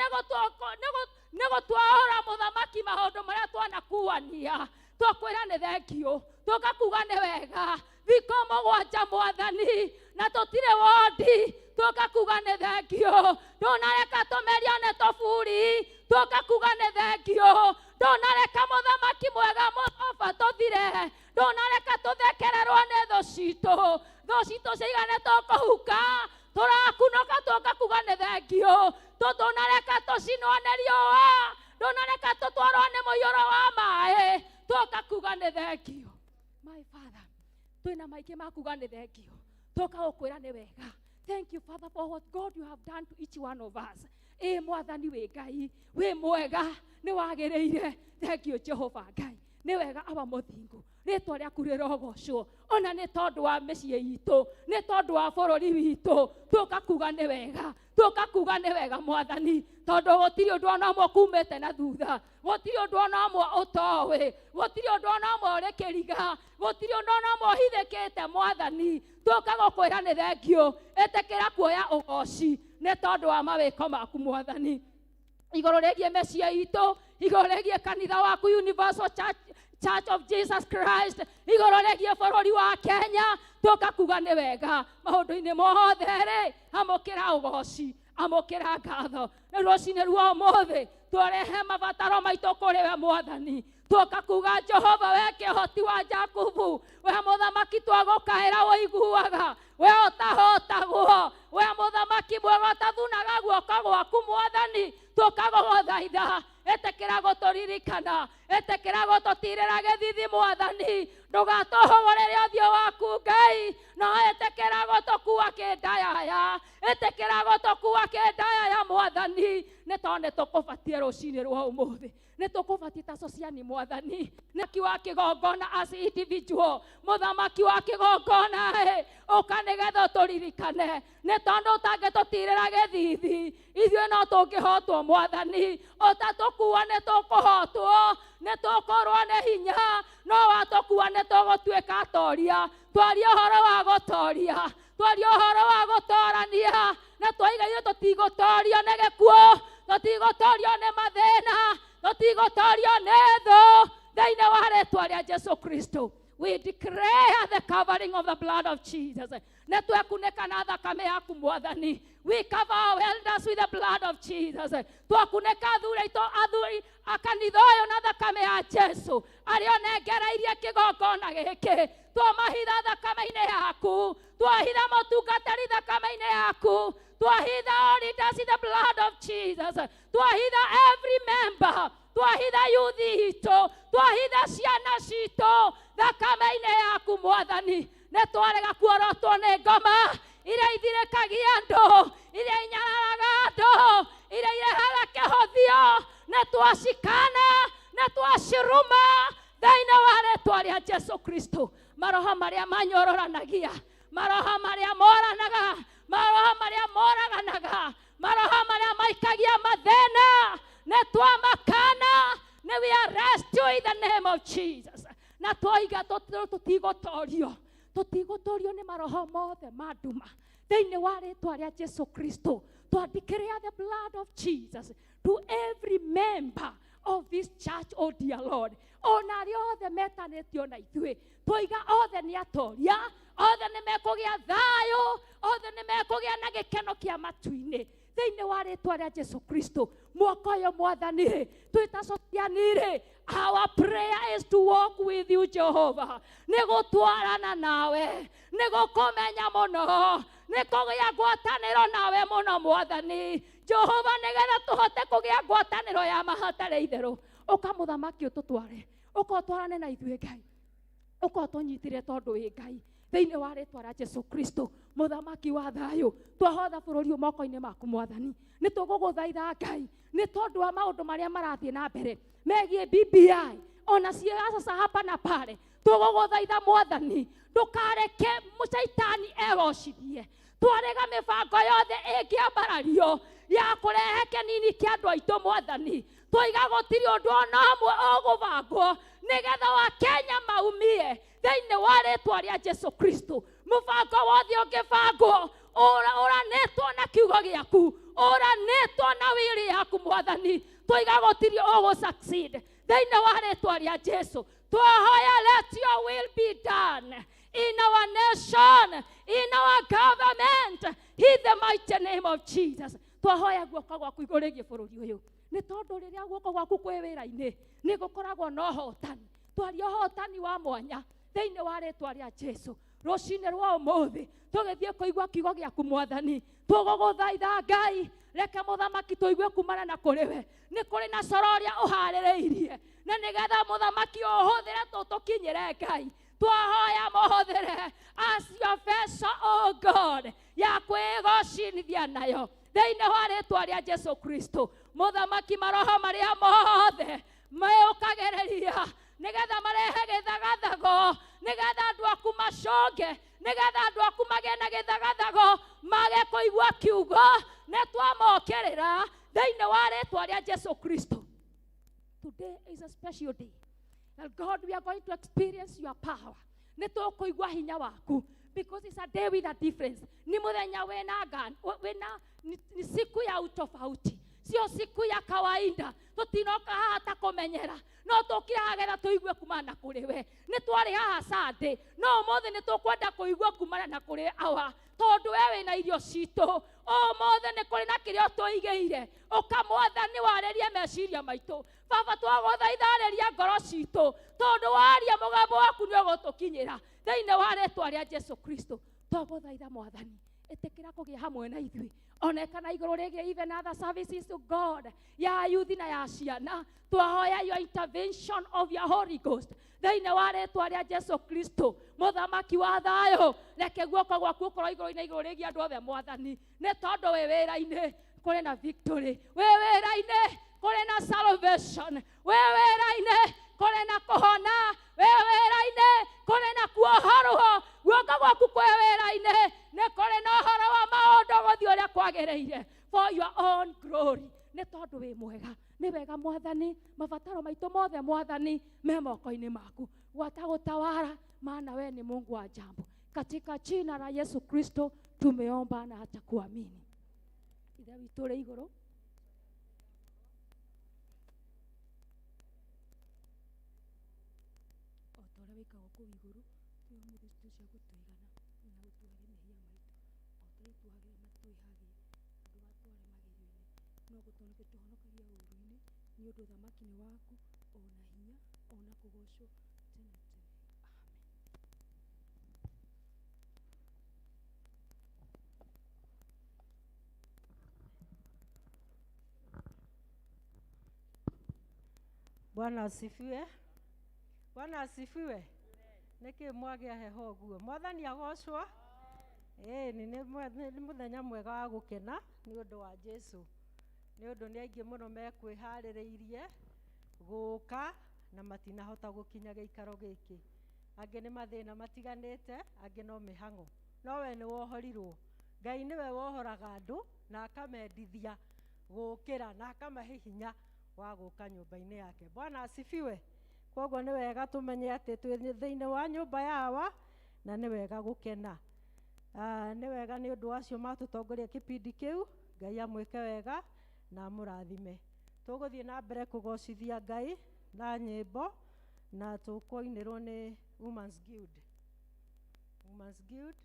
Speaker 4: nĩ gũtwahũra mũthamaki maũndũ marĩa twanakuania. Twakwĩra nĩ thengio. Tũkakuga nĩ wega. Thikũ mũgwanja mwathani. Na tũtirĩ wondi. Tũkakuga nĩ thengio. Ndũnareka tũmerio nĩ tũburi. Tũkakuga nĩ thengio. Ndũnareka mũthamaki mwega mũthova tũthire. Ndũnareka tũthekererwo nĩ thũ citũ. Thũ citũ ciganĩtwo kũhuka. Tũrakunũka tũkakuga nĩ thengio. Ndũnareka tũcinwo nĩ riũa. Ndũnareka tũtwarwo nĩ mũiyũro wa maĩ. Tũkakuga nĩ thengio. My Father, twĩna maingĩ makuga nĩ thengio. Tũka gũkwĩra nĩ wega.
Speaker 5: thank you, Father, for what God you have done to each one of us. Mwathani we Ngai, we mwega, ni wagereire. Thank you, Jehovah Ngai. Ni wega aba muthingu. Ritwa rĩaku rĩrogocwo. Ona nĩ tondũ wa mĩciĩ itũ, nĩ tondũ wa bũrũri witũ, tũkakuga nĩ wega. Tukakuga nĩ wega Mwathani, tondũ gũtirĩ ũndũ ona ũmwe kumĩte na thutha, gũtirĩ ũndũ ona ũmwe ũtoĩ, gũtirĩ ũndũ ona ũmwe ũrĩ kĩriga, gũtirĩ ũndũ ona ũmwe ũhithĩkĩte Mwathani. Tũkagũkwĩra nĩ thengio, ĩtĩkĩra kuoya ũgoci nĩ tondũ wa mawĩko maku Mwathani. Igũrũ rĩgiĩ mĩciĩ itũ, igũrũ rĩgiĩ kanitha waku Universal Church of Jesus Christ, igũrũ rĩgiĩ bũrũri wa Kenya, tũkakuga nĩ wega maũndũ-inĩ mothe rĩ, amũkĩra ũgoci, amũkĩra ngatho. Na rũcinĩ rwa ũmũthĩ tũrehe mabataro maitũ kũrĩ we Mwathani, tũkakuga Jehova we kĩhoti wa Jakubu, we mũthamaki twagũkaĩra ũiguaga, we ũtahotagwo, we mũthamaki mwega ũtathunaga guoko gwaku Mwathani, tũkagũthaitha ĩtĩkĩra gũtũririkana, ĩtĩkĩra gũtũtirĩra gĩthithi Mwathani, ndũgatũhũgũrĩre ũthiũ waku Ngai, no ĩtĩkĩra gũtũkua kĩndayaya, ĩtĩkĩra gũtũkua kĩndayaya Mwathani, nĩ tondũ nĩ tũkũbatie rũcinĩ rwa ũmũthĩ, nĩ tũkũbatie ta sociani Mwathani, nĩki wa kĩgongona as individual, mũthamaki wa kĩgongona ũka nĩgetha ũtũririkane, nĩ tondũ ũtangĩtũtirĩra gĩthithi, ithuĩ no tũngĩhotwo Mwathani, ũtatũkua nĩ tũkũhotwo, nĩ tũkũrũa nĩ hinya, no watũkua nĩ tũgũtuĩka atoria, twaria ũhoro wa gũtoria, twaria ũhoro wa gũtorania, na twaiga ithuĩ tũtigũtorio nĩ gĩkuũ, tũtigũtorio nĩ mathĩna, tũtigũtorio nĩ thũ, thĩinĩ wa rĩtwa rĩa Jesu Kristo. We declare the covering of the blood of Jesus. Netwekuneka na thakame yaku Mwathani. We cover our elders with the blood of Jesus. Twakuneka athuri akanitha ũyũ na thakame ya Jesu. Arĩa onengereirie kĩgongona gĩkĩ. Twamahitha thakame-inĩ yaku. Twahitha mũtungatĩri thakame-inĩ yaku. Twahitha all leaders in the blood of Jesus. Twahitha every member. Twahitha youth itũ. Twahitha ciana citũ. Thakame-inĩ yaku Mwathani. Nĩ twarega kuorotwo nĩ ngoma iria ithirĩkagia andũ, iria inyararaga andũ, iria irehaga kĩhothio. Nĩ twacikana, nĩ twaciruma thĩinĩ wa rĩtwa rĩa Jesu Kristo. Maroho marĩa manyororanagia, maroho marĩa moranaga, maroho marĩa moraganaga, maroho marĩa maikagia mathĩna, nĩ twamakana. We arrest you in the name of Jesus. Na twoiga tũtigũtorio, tũtigũtorio nĩ maroho mothe ma nduma thĩinĩ wa rĩtwa rĩa Jesu Kristo. Declare the blood of Jesus to every member of this church, oh dear Lord. Ona arĩa othe metanĩtio na ithuĩ, twoiga othe nĩ atoria, othe nĩ mekũgĩa thayũ, othe nĩ mekũgĩa na gĩkeno kĩa matu-inĩ thĩinĩ wa rĩtwa rĩa Jesu Kristo. Mwaka ũyũ Mwathani, twĩta sociani, our prayer is to walk with you Jehovah. Nĩ gũtwarana nawe, nĩ gũkũmenya mũno, nĩ kũgĩa ngwatanĩro nawe mũno Mwathani Jehova, nĩgetha tũhote kũgĩa ngwatanĩro ya mahatarĩ itherũ. Ũka mũthamaki ũtũtware, ũka ũtwarane na ithuĩ Ngai, ũka ũtũnyitire tondũ wĩ Ngai thĩinĩ wa rĩtwa rĩa Jesu Kristo. Mũthamaki wa thayũ, twahotha bũrũri moko-inĩ maku Mwathani. Nĩ tũgũgũthaitha Ngai nĩ tondũ wa maũndũ marĩa marathiĩ na mbere megiĩ P.C.E.A, ona siasa hapa na pale. Tũgũgũthaitha Mwathani, ndũkareke mũcaitani egocithie. Twarega mĩbango yothe ĩngĩambarario ya kũrehe kĩnini kĩa andũ aitũ Mwathani. Twoiga gũtirĩ ũndũ ona ũmwe ũgũbangwo nĩgetha wa Kenya maumie thĩinĩ wa rĩtwa rĩa Jesu Kristo. Mũbango wothe ũngĩbangwo ũranĩtwo na kiugo gĩaku, ũranĩtwo na wĩri yaku Mwathani. Twoiga gũtirĩ ũgũsucceed thĩinĩ wa rĩtwa rĩa Jesu. Twahoya, let your will be done in our nation, in our government, in the mighty name of Jesus. Twahoya guoko gwaku igũrũ rĩgiĩ bũrũri ũyũ, nĩ tondũ rĩrĩa guoko gwaku kwĩ wĩra-inĩ nĩ gũkoragwo na ũhotani. Twaria ũhotani wa mwanya thĩinĩ wa rĩtwa rĩa Jesu. Rũcinĩ rwa ũmũthĩ tũgĩthiĩ kũigua kiugo gĩaku Mwathani, tũgũgũthaitha Ngai, reke mũthamaki tũigue kumana na kũrĩ we. Nĩ kũrĩ na coro ũrĩa ũharĩrĩirie, na nĩgetha mũthamaki ũhũthĩre tũtũkinyĩre Ngai. Twahoya mũhũthĩre as your vessel, oh God.
Speaker 6: ya kwĩgocithia nayo thĩinĩ wa rĩtwa rĩa Jesu Kristo. Mũthamaki, maroho marĩa mothe meyũkagĩrĩria nĩgetha marehe gĩthagathago, nĩgetha andũ aku maconge, nĩgetha andũ aku magĩe na gĩthagathago, mage kũigua kiugo, nĩtwamokĩrĩra thĩinĩ wa rĩtwa rĩa Jesu Kristo. Today is a special day. And God, we are going to experience your power. Nĩtũkũigua hinya waku. Because it's a day with a difference. Ni mũthenya ni siku ya utofauti. Sio siku ya kawaida. Tutinoka hata kumenyera. No tukira hagetha tuigue kumana kuri we. Ni twari haha Sunday. No mothe ni tukwenda kuigua kumana na kuri awa. Tondu wewe na irio citũ. O mothe ni kuri na kirio tuigeire. Ukamwathani warerie meciria maitu. Baba twagũthaithareria ngoro citũ. Tondu waria mũgambo waku nĩ ũgũtũkinyĩra. Thĩinĩ wa rĩtwa rĩa Jesu Kristo. Twagũthaitha Mwathani. Ĩtĩkĩra kũgĩa hamwe na ithuĩ. Onekana igũrũ rĩgiĩ even other services to God. Ya youth na ya ciana. Twahoya your intervention of your Holy Ghost. Thĩinĩ wa rĩtwa rĩa Jesu Kristo. Mũthamaki wa thayũ. Reke guoko gwaku ũkorwo igũrũ-inĩ igũrũ rĩgiĩ andũ othe Mwathani. Nĩ tondũ wĩ wĩra-inĩ kũrĩ na victory. Wĩ wĩra-inĩ kũrĩ na salvation. Wĩ wĩra-inĩ kũrĩ na kũhona. Wĩ wĩra-inĩ kũrĩ na kuohorwo. Guoko gwaku kwĩ wĩra-inĩ nĩ kũrĩ na ũhoro wa maũndũ gũthiĩ ũrĩa kwagĩrĩire. For your own glory. Nĩ tondũ wĩ mwega. Nĩ wega Mwathani. Mabataro maitũ mothe Mwathani me moko-inĩ maku. Watagutawala maana wewe ni Mungu wa ajabu. Katika jina la Yesu Kristo tumeomba na hata kuamini. Ithe witũ ũrĩ igũrũ. Otorĩa wĩkagwo kũu igũrũ, nĩguo mũthitũ cia gũtũigana na gũtuonia mehia maitũ. Otorĩa tuohagĩra matwĩhagia, andũ batware magerio-inĩ. No gũtũhonokia tũhonokagia ũũru-inĩ, nĩ ũndũ ũthamaki nĩ waku, ona hinya, ona kũgocwo tene tene.
Speaker 3: Bwana asifiwe. Bwana asifiwe. Nĩkĩ mwagĩa heho ũguo? Mwathani agocwo. Nĩ mũthenya mwega wa gũkena nĩ ũndũ wa Jesu. Nĩ ũndũ nĩ aingĩ mũno mekwĩharĩrĩirie gũka na matinahota gũkinya gĩikaro gĩkĩ. Angĩ nĩ mathĩna matiganĩte, angĩ no mĩhang'o. No we nĩ wohorirwo. Ngai nĩwe wohoraga andũ na akamendithia gũkĩra na akamahe hinya wa gũka nyũmba-inĩ yake. Bwana asifiwe. Koguo nĩ wega tũmenye atĩ twĩ thĩinĩ wa nyũmba yawa na nĩ wega gũkena. Nĩ wega nĩ ũndũ wacio matũtongoria kĩpindi kĩu. Ngai amwĩke wega na amũrathime. Tũgũthiĩ na mbere kũgocithia Ngai na nyĩmbo na tũkũinĩrwo nĩ Women's Guild. Women's Guild.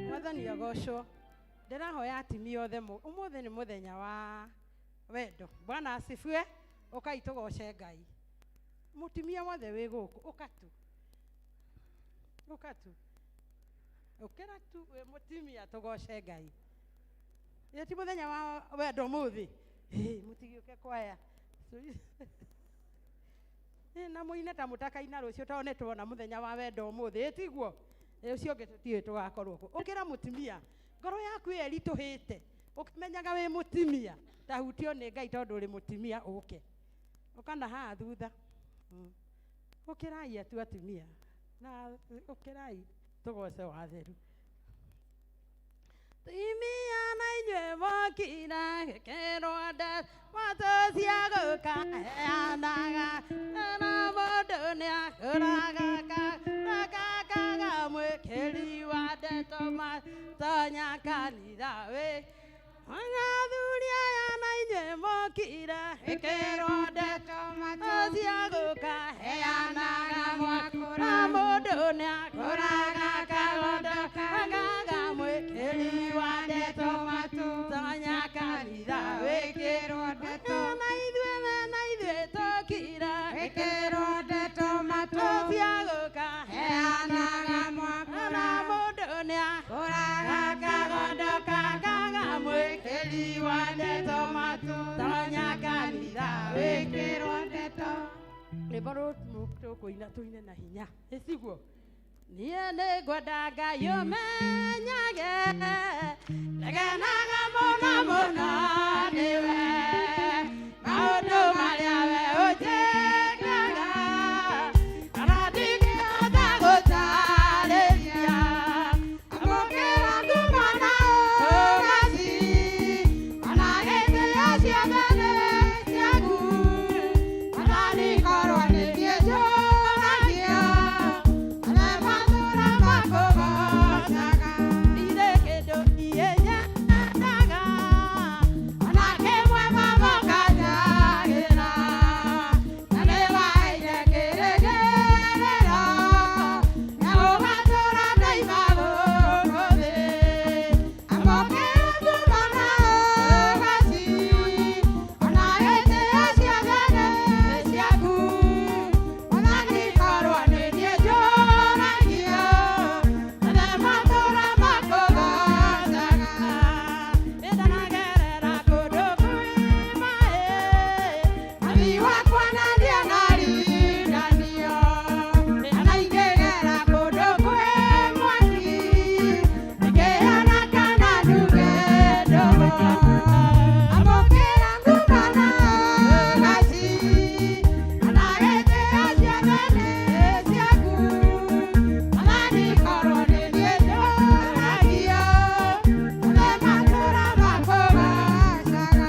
Speaker 7: Mwathani agocwo. Ndĩrahoya atimia othe ũmũthĩ nĩ mũthenya wa wendo. Bwana asifiwe. Ũkai tũgoce Ngai. Mũtimia wothe wĩ gũkũ ũka tu. Ũka tu. Ũkĩra tu wĩ mũtimia tũgoce Ngai. Ĩ ti mũthenya wa wendo mũthĩ. Mũtigiũke kwaya. Na mũine ta mũtakaina rũciũ tondũ nĩ tuona mũthenya wa wendo mũthĩ. Ĩtiguo. Ũcio ũngĩ tũtiũĩ tũgakorwo kũ. Ũkĩra mũtimia. Ngoro yaku ĩritũhĩte. Ũkĩmenyaga wĩ mũtimia. Tahutio nĩ Ngai tondũ ũrĩ mũtimia ũke. Ũkana haha thutha. Ũkĩrai atu atimia. Na ũkĩrai tũgoce watheru. Timia na inyuĩ mokira gĩkĩrwo nda moto cia gũkaheanaga na mũndũ nĩakũraga kakaga mwĩkĩri wa ndeto matonya kanitha wĩ athuri aya na inyuĩ mokira gĩkĩrwo ndeto moto cia gũkaheanaga nä akoraga kagondo kagaga mwäkäri wa ndeto matutonya kanitha wĩkĩrwo ndeto na ithuĩ tũkira wĩkĩrwo ndeto cia gũkaheanaga mwaka na mũndũ nĩ akoraga kagondo kagaga mwĩkäri wa ndeto matutonya kanitha wĩkĩrwo ndeto rwĩmbo rũrũ tũkũina tũine na hinya ĩciguo niĩ nĩ ngwenda Ngai ũmenyage ndegenaga mũno mũno nĩwe maũndũ marĩa we ũnjĩkaga kana ndingĩhota gũtarĩria amũkĩra nguma na ũgaci ona gĩtĩo ciothe nĩ ciaku atanikorwo nĩ niĩ njũragia arĩa matũũra makũgocaga irĩ kĩndũ ienyendaga ona kĩmwe mamokanjagĩra na nĩ waheire kĩrĩgĩrĩro na ũgatũũra ndaima gũkũ thĩ amũkĩra nguma na ũgaci ona gĩtĩo ciothe nĩ ciaku atanikorwo nĩ niĩ njũragia arĩa matũũra makũgocaga nĩndanagerera kũndũ kwĩ maĩ nathi wakwa na ndianarindanio na ingĩgera kũndũ kwĩ mwaki ingĩona kana nduge ndogo amũkĩra nguma na ũgaci ona gĩtĩo ciothe nĩ ciaku atanikorwo nĩ niĩ njũragia arĩa matũũra makũgocaga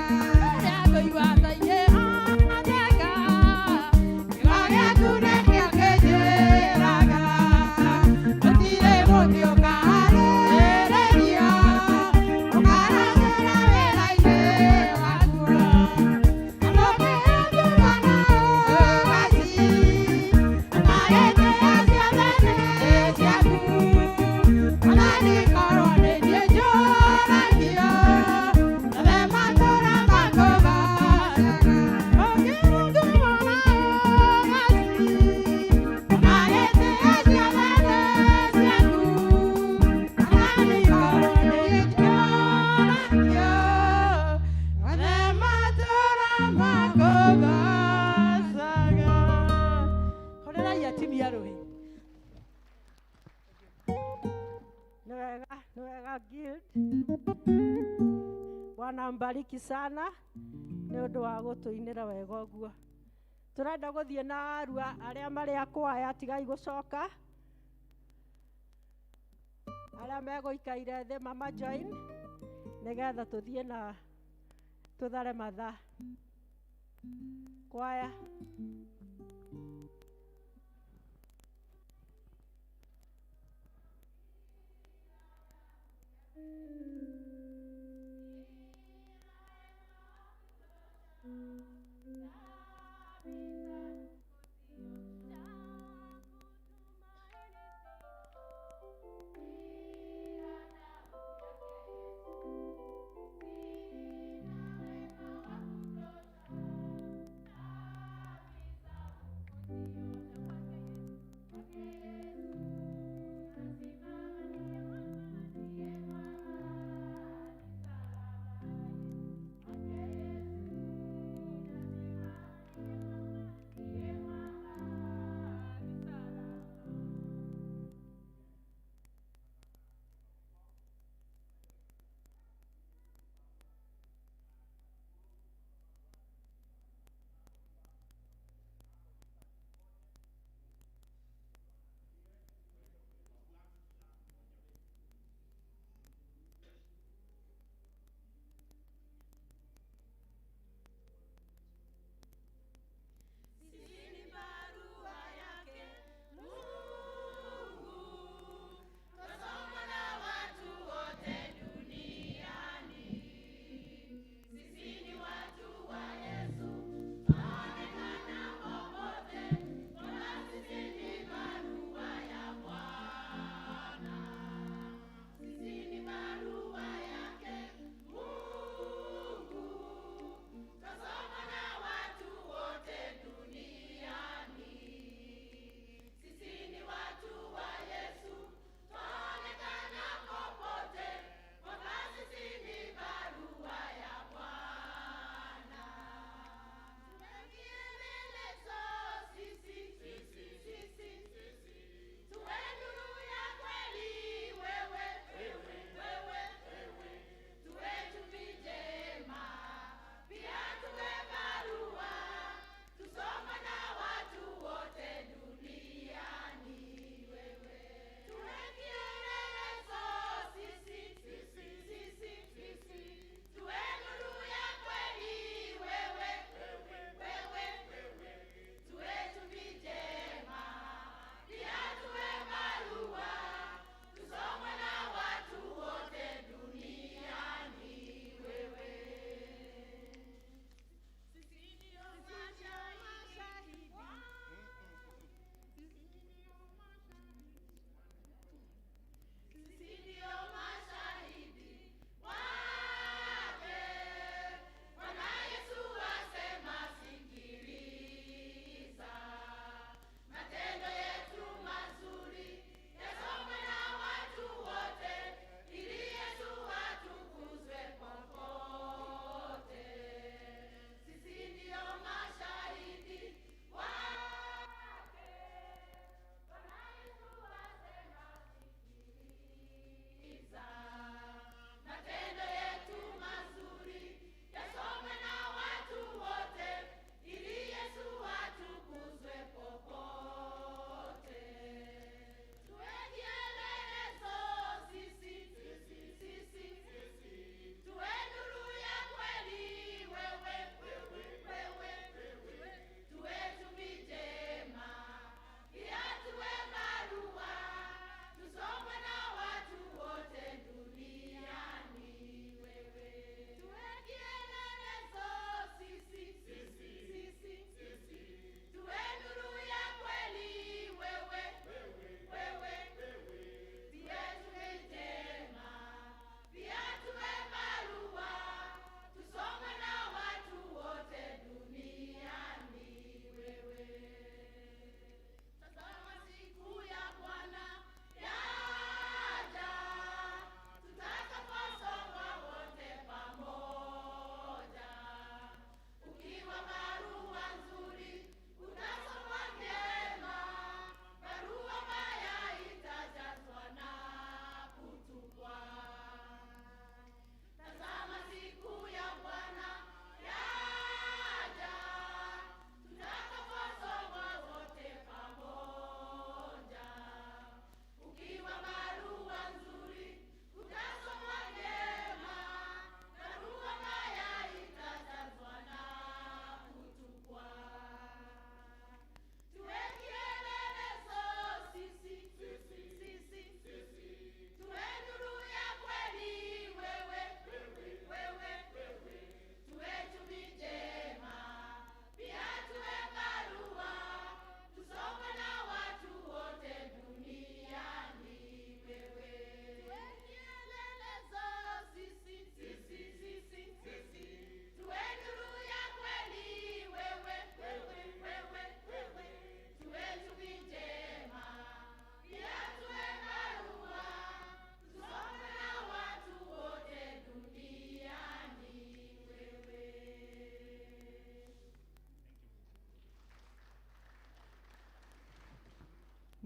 Speaker 7: rĩrĩa ngũigua thaingĩ onyenga kiugo gĩaku nĩkĩo kĩnjĩraga gũtirĩ mũndũ ũkaharĩrĩrio ũkaracĩra wĩra-inĩ waguo amũkĩra nguma na ũgaci ona gĩtĩo ciothe nĩ ciaku atanikorwo nĩ niĩ njũragia arĩa matũũra makũgocaga amũkĩra nguma na ũgaci ona gĩtĩo ciothe nĩ ciaku atanikorwo nĩ niĩ njũragia arĩa matũũra makũgocaga horerai atimia rũĩ nĩ wega Guild. Bwana mbariki sana nĩ ũndũ wa gũtũinĩra wega ũguo tũrenda gũthiĩ na arua arĩa marĩ akwaya tigai gũcoka arĩa megũikaire thĩ mama join nĩgetha tũthiĩ na tũthare mathaa kwaya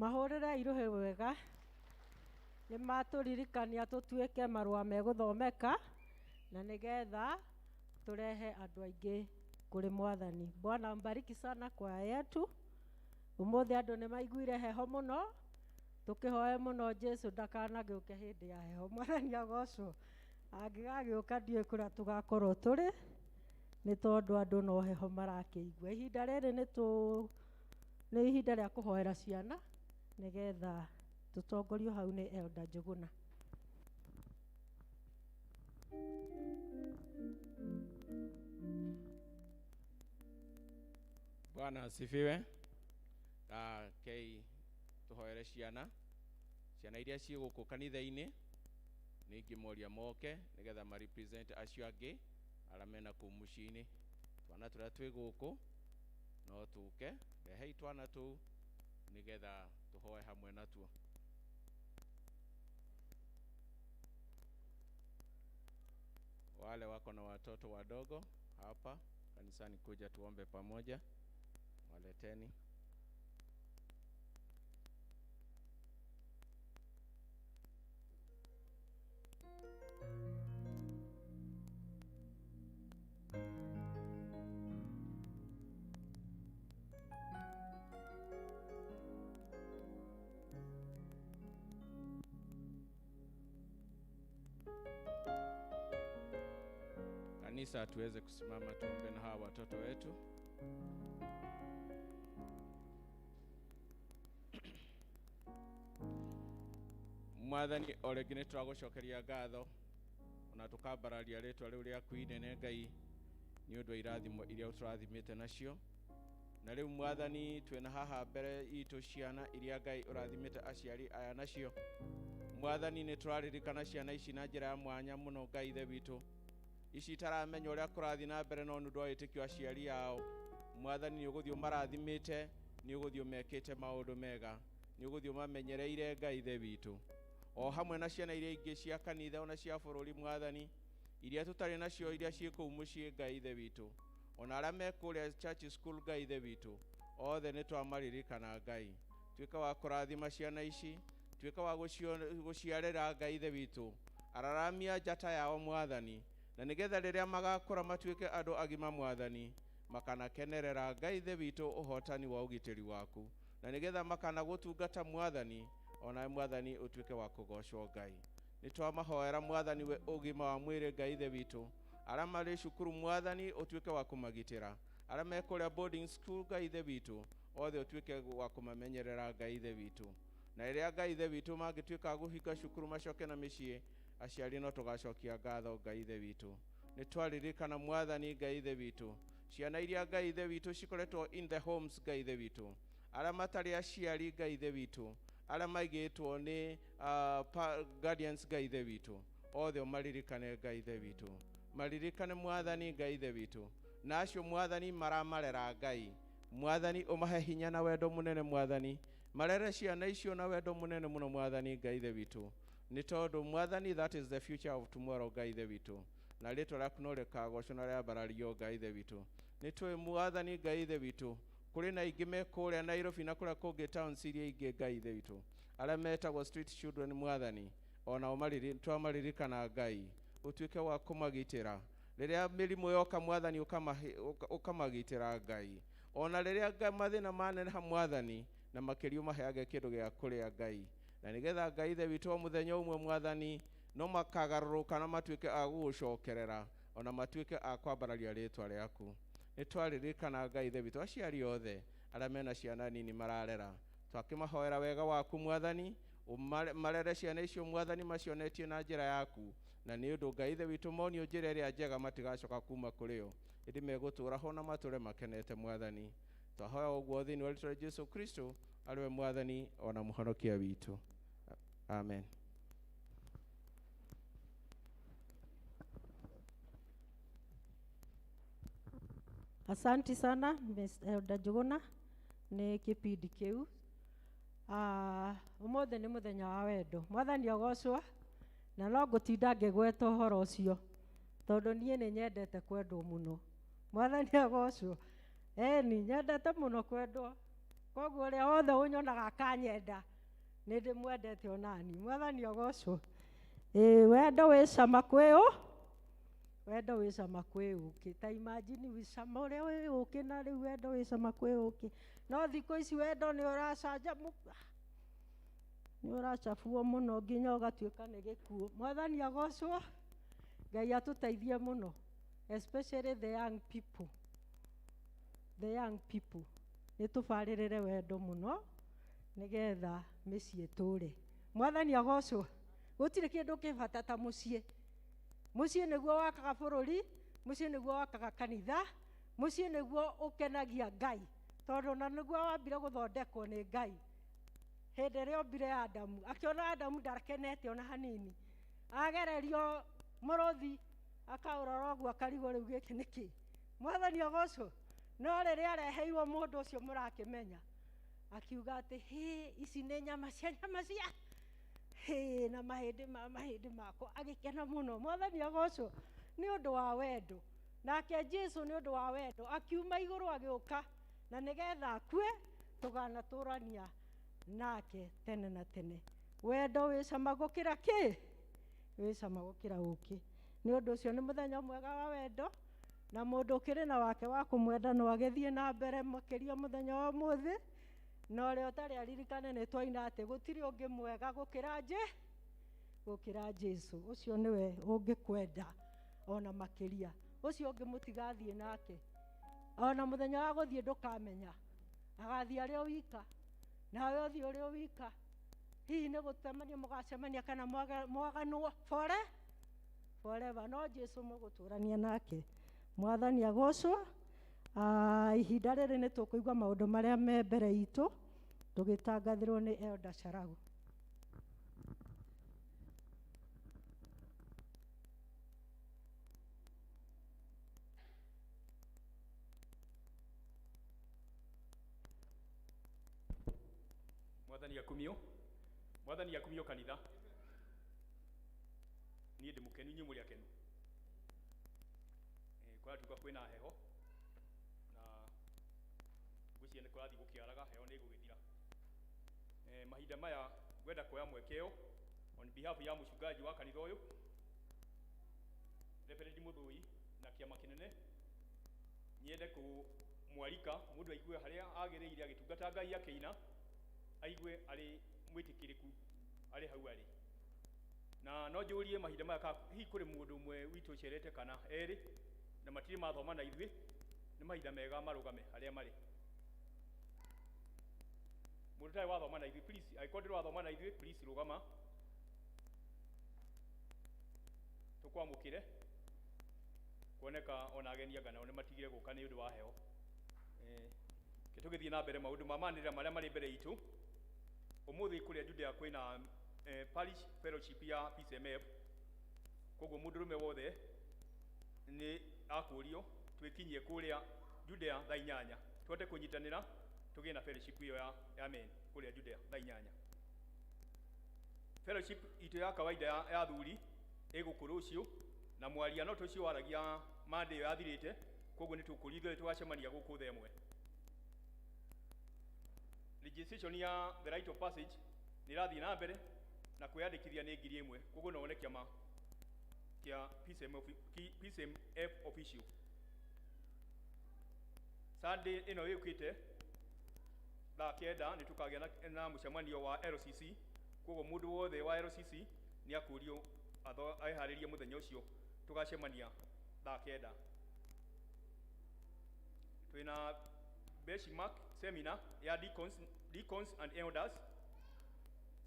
Speaker 3: mahũrĩre irũhĩ wega nĩ matũririkania tũtuĩke marũa megũthomeka na nĩgetha tũrehe andũ aingĩ kũrĩ Mwathani. Bwana mbariki sana kwaya yetu. Ũmũthĩ andũ nĩ maiguire heho mũno, tũkĩhoe mũno Jesu ndakanagĩũke hĩndĩ ya heho. Mwathani agocwo. Angĩgagĩũka ndiũĩ kũrĩa tũgakorwo tũrĩ, nĩ tondũ andũ no heho marakĩigua. Ihinda rĩrĩ nĩ ihinda rĩa kũhoera ciana nĩgetha tũtongorio hau nĩ Elder Njũgũna.
Speaker 1: Bwana asifiwe. Kei tuhoere ciana iria ciĩ gũkũ kanitha-inĩ nĩ ingĩmoria moke nĩgetha ma represent acio angĩ arĩa mena kũu mũciĩ-inĩ. Twana tũrĩa twĩ gũkũ no tũke, rehei twana tũu nĩgetha tuhoe hamwe natuo. Wale wako na watoto wadogo hapa kanisani, kuja tuombe pamoja. Waleteni. Kanisa, tuweze kusimama tuombe na hawa watoto wetu. Mwathani oregine turagucokeria ngatho ona tukambararia ritwa riu riaku inene Ngai ni undu irathimo iria uturathimite nacio. Na riu Mwathani twena haha mbere itu ciana iria Ngai urathimite aciari aya nacio. Mwathani ni turaririkana ciana ici na njira ya mwanya muno Ngai ithe witu, ici taramenya uria kurathi na mbere no nundu itikio aciari yao. Mwathani ni uguthio marathimite, ni uguthio mekite maundu mega, ni uguthio mamenyereire Ngai ithe witu. O hamwe na ciana iria ingĩ cia kanitha ona cia bũrũri Mwathani iria tutari nacio iria ciĩ kũu mũciĩ Ngai ithe witu, ona arĩa me kũrĩa church school Ngai ithe witu, othe nĩ twamaririkana Ngai. Tuĩka wa kũrathima ciana ici, tuĩka wa gũciarĩra Ngai ithe witu, araramia njata yao Mwathani, na nĩgetha rĩrĩa magakũra matuĩke andũ agima Mwathani, makanakenerera Ngai ithe witu ũhotani wa ũgitĩri waku, na nĩgetha makanagũtungata Mwathani, ona Mwathani utuĩke wa kũgocwo Ngai. Nĩ twamahoera Mwathani we ũgima wa mwĩrĩ Ngai ithe witu, arĩa marĩ cukuru Mwathani utuĩke wa kũmagitĩra, arĩa me kũrĩa boarding school Ngai ithe witu, othe utuĩke wa kũmamenyerera Ngai ithe witu. Na rĩrĩa Ngai ithe witu mangĩtuĩka gũhinga cukuru macoke na mĩciĩ, aciari no tũgacokia ngatho Ngai ithe witu. Nĩ twaririkana Mwathani Ngai ithe witu ciana iria Ngai ithe witu cikoretwo in the homes Ngai ithe witu, arĩa matarĩ aciari Ngai ithe witu, arĩa maigĩtwo nĩ guardians Ngai ithe witu, othe maririkane Ngai ithe witu. Maririkane Mwathani Ngai ithe witu, na acio Mwathani maramarera Ngai, Mwathani umahe hinya na wendo munene Mwathani, marere ciana icio na wendo munene muno Mwathani Ngai ithe witu. Nĩ tondũ Mwathani, that is the future of tomorrow Ngai ithe witu, na rĩtwa rĩaku no rĩkagocwo na rĩambarario Ngai ithe witu. Nĩ tũĩ Mwathani Ngai ithe witu kũrĩ na ingĩ me kũrĩa Nairobi na kũrĩa kũngĩ towns iria ingĩ Ngai ithe witu, arĩa metagwo street children Mwathani, onao twamaririkana Ngai utuĩke wa kũmagitĩra rĩrĩa mĩrimũ yoka Mwathani ũkamagitĩra Ngai, ona rĩrĩa mathĩna maneneha Mwathani na makĩria maheage kĩndũ gĩa kũrĩa Ngai, na nĩgetha Ngai ithe witu o mũthenya ũmwe Mwathani no makagarũrũka na matuĩke a gũgũcokerera, ona matuĩke a kwambararia rĩtwa rĩaku. Nĩ twaririkana Ngai ithe witu aciari othe arĩa mena ciana nini mararera, twakĩmahoera wega waku Mwathani, marere ciana icio Mwathani macionetie na njĩra yaku, na nĩ ũndũ Ngai ithe witu monio njĩra ĩrĩa njega matigacoka kuma kũrĩ o, ĩndĩ megũtũũra ho na matũũre makenete Mwathani. Twahoya ũguo thĩinĩ wa rĩĩtwa rĩa Jesu Kristo arĩ we Mwathani ona mũhonokia witũ. Amen.
Speaker 3: Asanti sana Elder Njũgũna nĩ kĩpindi kĩu. Ũmũthĩ nĩ mũthenya wa wendo. Mwathani agocwo, na no ngũtinda ngĩgweta ũhoro ũcio tondũ niĩ nĩ nyendete kwendwo mũno. Mwathani agocwo. Eni nyendete mũno kwendwo. koguo ũrĩa wothe ũnyonaga akanyenda nĩ ndĩmwendete onani. Mwathani agocwo. Wendo wĩ cama kwĩ wendo wĩ cama kwĩ ũkĩ. Ta imagine wĩ cama ũrĩa wĩ ũkĩ na rĩu wendo wĩ cama kwĩ ũkĩ. No thikũ ici wendo nĩ ũracanjamũka, nĩ ũracabuo mũno nginya ũgatuĩka nĩ gĩkuũ. Mwathani agocwo. Ngai atũteithie mũno, especially the young people. The young people. Nĩ tũbarĩrĩre wendo mũno nĩgetha mĩciĩ tũre. Mwathani agocwo. Gũtirĩ kĩndũ kĩbata ta mũciĩ. Mũciĩ nĩguo wakaga bũrũri, mũciĩ nĩguo wakaga kanitha, mũciĩ nĩguo ũkenagia Ngai. Tondũ na nĩguo wambire gũthondekwo nĩ Ngai. Hĩndĩ ĩrĩa ombire Adamu, akĩona Adamu ndakenete ona hanini. Agererio mũrũthi, akaũrora ũguo akarigwo rĩu gĩkĩ nĩkĩ. Mwathani agocwo. No rĩrĩa areheirwo mũndũ ũcio mũrakĩmenya, akiuga atĩ ici nĩ nyama cia na mahĩndĩ makwa, agĩkena mũno. Mwathani agocwo. Nĩ ũndũ wa wendo. Nake Jesũ nĩ ũndũ wa wendo akiuma igũrũ agĩũka na nĩgetha akue tũganatũrania nake tene na tene. Wendo wĩ cama gũkĩra kĩ? Wĩ cama gũkĩra ũkĩ. Nĩ ũndũ ũcio nĩ mũthenya mwega wa wendo, na mũndũ ũkĩrĩ na wake wa kũmwenda no agĩthiĩ na mbere makĩria mũthenya wa ũmũthĩ. Na ũrĩa ũtarĩ aririkane nĩ twaina atĩ gũtirĩ ũngĩ mwega gũkĩra Jesũ. Ũcio nĩwe ũngĩkwenda ona makĩria. Ũcio ũngĩ mũtigathiĩ nake. Ona mũthenya wa gũthiĩ ndũkamenya. Agathiĩ arĩ o wika. Nawe ũthiĩ ũrĩ o wika. Hihi nĩ gũtemania mũgacemania kana mwaganwo forever. No Jesũ mũgũtũrania nake. Mwathani agocwo. Ihinda rĩrĩ nĩ tũkũigua maũndũ marĩa me mbere itũ tũgĩtangathĩrwo nĩ Elder Sharagu.
Speaker 8: Mwathani akumio kanitha. Niĩ ndĩmũkenu inyuĩ mũrĩ akenu. Kũratuĩka kwĩna heho na ngwĩciria nĩ kũrathiĩ gũkĩaraga, heho nĩ ĩgũgĩthira. Mahinda maya ngwenda kuoya mwekeo on behalf ya mũchungaji wa kanitha ũyũ Reverend Mũthũi na kĩama kĩnene, nyende kũmwalika mũndũ aigue harĩa agĩrĩire agĩtungata Ngai akĩina, aigue arĩ mwĩtĩkĩrĩku arĩ hau arĩ. Na no njũrie mahinda maya hihi kũrĩ mũndũ ũmwe witũ ũcerete kana erĩ na matirĩ mathoma na ithuĩ, nĩ mahinda mega marũgame harĩa marĩ. Mũndũ ũtarĩ wathoma na ithuĩ please, angĩkorwo ndĩrĩ wathoma na ithuĩ please rũgama tũkwamũkĩre. Kuoneka ona ageni anga nao nĩ matigire gũka nĩ ũndũ wa heho. Tũgĩthiĩ na mbere maũndũ mamanĩrĩra marĩa marĩ mbere itũ. Ũmũthĩ kũrĩa Judea kwĩna parish fellowship ya P.C.E.A. Koguo mũndũrũme wothe nĩ akũrio twĩkinyie kũrĩa Judea thaa 8 tũhote kũnyitanĩra tũgĩe na fellowship ĩyo ya amen kũrĩa Judea thaa 8. Fellowship itũ ya kawaida ya thuri ĩgũkũ rũciũ na mwaria no tũcio waragia Monday ĩyo yathirĩte, koguo nĩ tũkũrithio tũgacemania gũkũ thaa 1. Registration ya the right of passage nĩ rathiĩ na mbere na kwĩyandĩkithia nĩ 1,000, koguo no one kĩama kĩa P.C.E.A official. Sunday ĩno yũkĩte thaa 9 nĩ tũkagĩa na mũcemanio wa LCC, koguo mũndũ wothe wa LCC nĩ akũrio eharĩrie mũthenya ũcio tũgacemania thaa 9. Twĩna benchmark seminar ya deacons and elders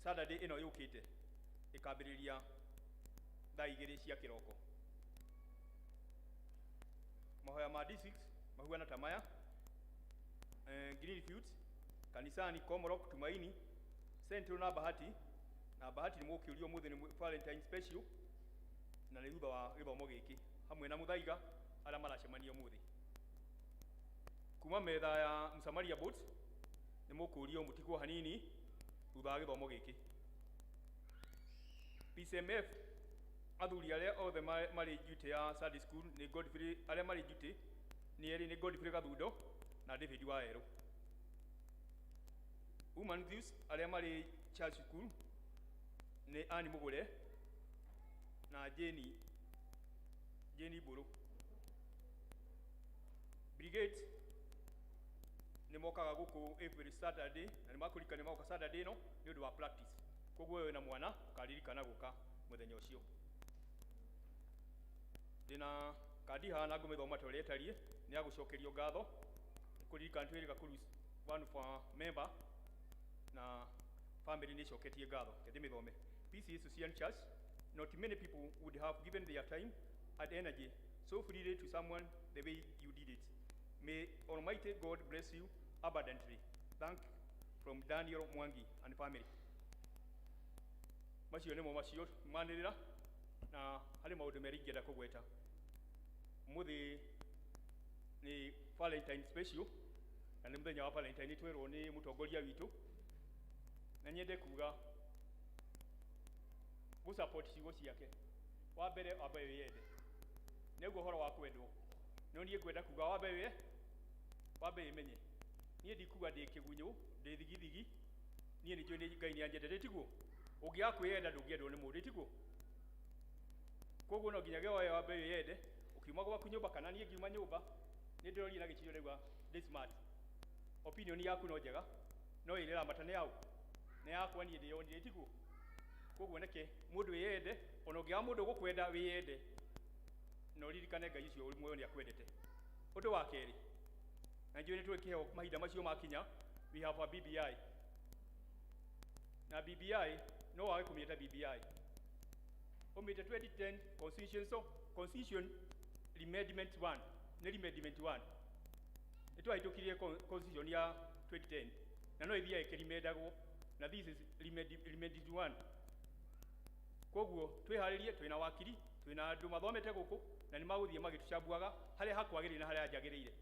Speaker 8: Saturday ĩno yũkĩte ĩkambĩrĩria thaa 2 cia kĩroko. Mahoya ma D6 mahuana ta maya. Greenfields, kanisani Komorok, Tumaini, Central na Bahati. Na Bahati nĩ mũkĩũrio mũthĩ nĩ Valentine special na nĩ thutha wa gĩthomo gĩkĩ hamwe na Mũthaiga arĩa maracemania mũthĩ. Kuma metha ya Msamaria Boat nĩ mũkũũrio mũtigwo hanini thutha wa gĩthomo gĩkĩ. P.C.E.A athuri arĩa othe marĩ duty ya Sunday school nĩ Godfrey, arĩa marĩ duty nĩ Godfrey Gathundo na David Waero. Woman Zeus aria mari church school ni Ani Mugure na Jenny Buru. Brigade ni mokaga guku every Saturday na ni makurikana moka Saturday no ni undu wa practice. Koguo wewe na mwana ukaririkana guka muthenya ucio. Dina kadi hana ngumithoma ta uria tarie ni agucokerio ngatho kuririkana twirika kuru one for member na family ni coketie ngatho kethi mithome. P.C.E.A Social Church, not many people would have given their time and energy so freely to someone the way you did it. May Almighty God bless you abundantly. Thank from Daniel Mwangi and family. Macio nimo macio manirira na hali maundu merigenda kugweta. Muthi ni Valentine special na ni muthenya wa Valentine twirwo ni mutongoria witu na nyende kuga gu support ciugo ciake. Wa mbere yende neguo horo wa kwendwo no nie kwenda kuga wa mbere menye nie ndikuga ndi kigunyu ndi thigithigi nie ni njoni Ngai ni anjendete tiguo ungia kwiyenda ndungiendwo ni mundu tiguo. Koguo no nginya geoe wa mbere yende ukiuma gwaku nyumba kana nie ngiuma nyumba ni ndirori na gicirio regwa this smart opinion yaku no njega no irira matane yau ne yakwa nie ndiyonire tiguo. Koguo neke mundu yende ona ungia mundu gukwenda wiyende no ririkane Ngai ucio uri muoyo ni akwendete. Undu wa keri na njui ni twikiheo mahinda macio makinya we have a BBI na BBI no wage kumieta BBI umite 2010 constitution amendment 1 ni amendment 1 itwaitukirie constitution ya 2010 na no ithia ikirimendagwo na this is amendment 1. Koguo twiharirie twina wakiri twina andu mathomete guku na ni maguthie magitucambuaga haria hakwagirire na haria njagirire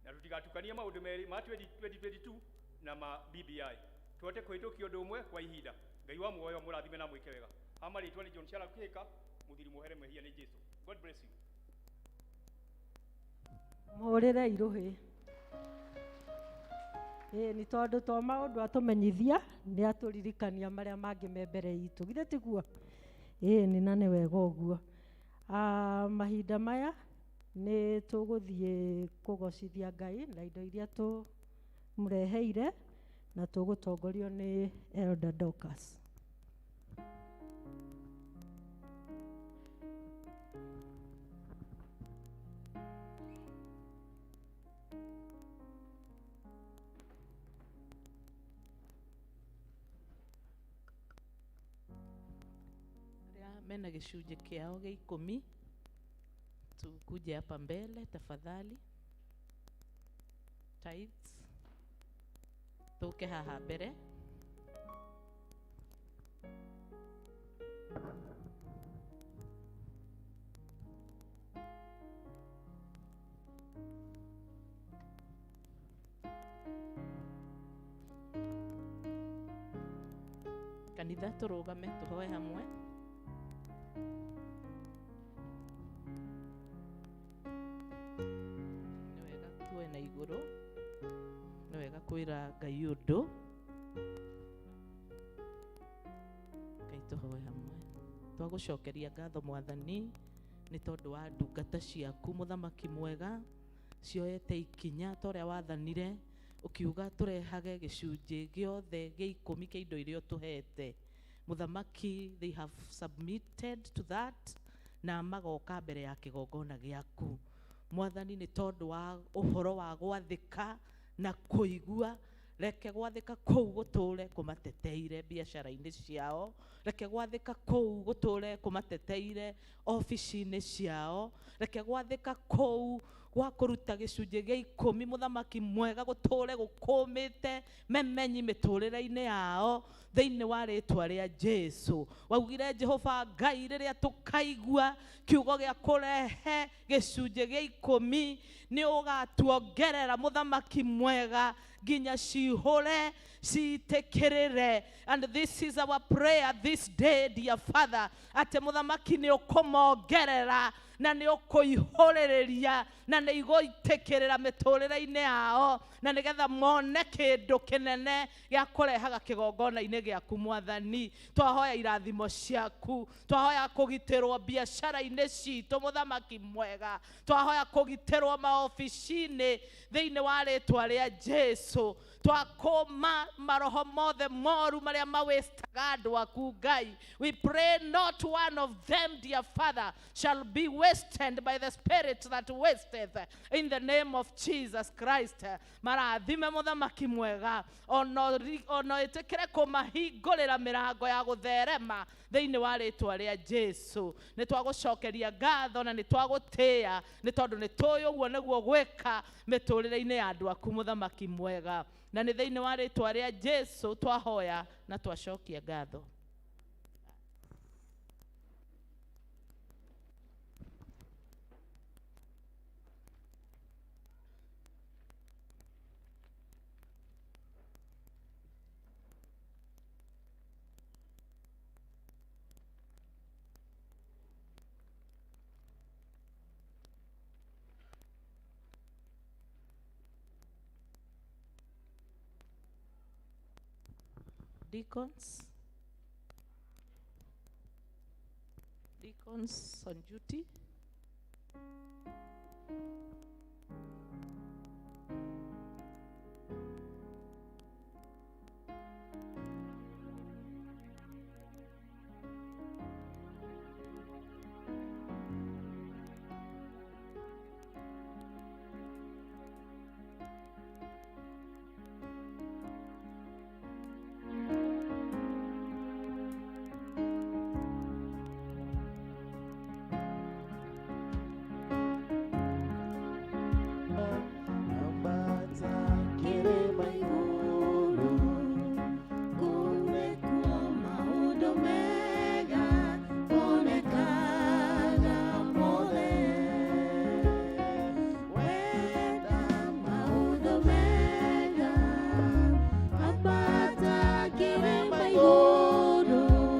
Speaker 8: na tutigatukania maundu meri ma 2022 na ma BBI twote kwitukia undu umwe kwa ihinda. Ngai wa muoyo murathime na mwike wega. Amaritwa ni John Shala Kika muthiri muhere mwehia ni Jesu. God bless you.
Speaker 3: Morere iruhi ni tondu to maundu atumenyithia ni aturirikania maria mangi me mbere itu githe tiguo ni nane wega uguo. Mahinda maya ni tuguthie kugocithia Ngai na indo iria tu mureheire na tugutongorio ni Elder Dorcas.
Speaker 9: Mena gicunje kiao gia 10 tukuje hapa mbele tafadhali. Tithes tuke haha mbere. Kanitha turugame tuhoe hamwe. Kwira Ngai undu Ngai tuhoe hamwe. Twagucokeria ngatho Mwathani ni tondu wa ndungata ciaku muthamaki mwega cioete ikinya toria wathanire ukiuga turehage gicunje giothe gia 10 kia indo iria tuhete. Muthamaki, they have submitted to that na magoka mbere ya kigongona giaku. Mwathani ni tondu wa uhoro wa gwathika na kuigua reke gwathika kou guture kumateteire biashara-ini ciao, reke gwathika kou guture kumateteire office-ini ciao, reke gwathika kou gwa kuruta gicunje gia 10 muthamaki mwega guture gukumite memenyi miturire-ini yao thĩinĩ wa rĩtwa rĩa Jesu. Waugire Jehova Ngai rĩrĩa tũkaigua kiugo gĩa kũrehe gĩcunjĩ gĩa 10 nĩ ũgatuongerera mũthamaki mwega nginya cihũre ciitĩkĩrĩre. And this is our prayer this day, dear Father, atĩ mũthamaki nĩ ũkũmongerera na nĩ ũkũihũrĩrĩria na nĩ igũitĩkĩrĩra mĩtũrĩre-inĩ yao, na nĩgetha mone kĩndũ kĩnene gĩa kũrehaga kĩgongona-inĩ gĩaku Mwathani. Twahoya irathimo ciaku, twahoya kũgitĩrwo biacara-inĩ citũ mũthamaki mwega, twahoya kũgitĩrwo maobici-inĩ thĩinĩ wa rĩtwa rĩa Jesu. Twakũma maroho mothe moru marĩa mawĩstaga andũ aku Ngai. We pray not one of them, dear Father, shall be wasted by the spirit that wasteth, in the name of Jesus Christ. Marathime mũthamaki mwega, ono ĩtĩkĩre kũmahingũrĩra mĩrango ya gũtherema thĩinĩ wa rĩtwa rĩa Jesu. Nĩ twagũcokeria ngatho na nĩ twagũtĩĩa nĩ tondũ nĩ tũĩ ũguo nĩguo gwĩka mĩtũrĩre-inĩ ya andũ aku mũthamaki mwega. Na nĩ thĩinĩ wa rĩtwa rĩa Jesu twahoya na twacokia ngatho. Deacons on duty.
Speaker 1: Oh,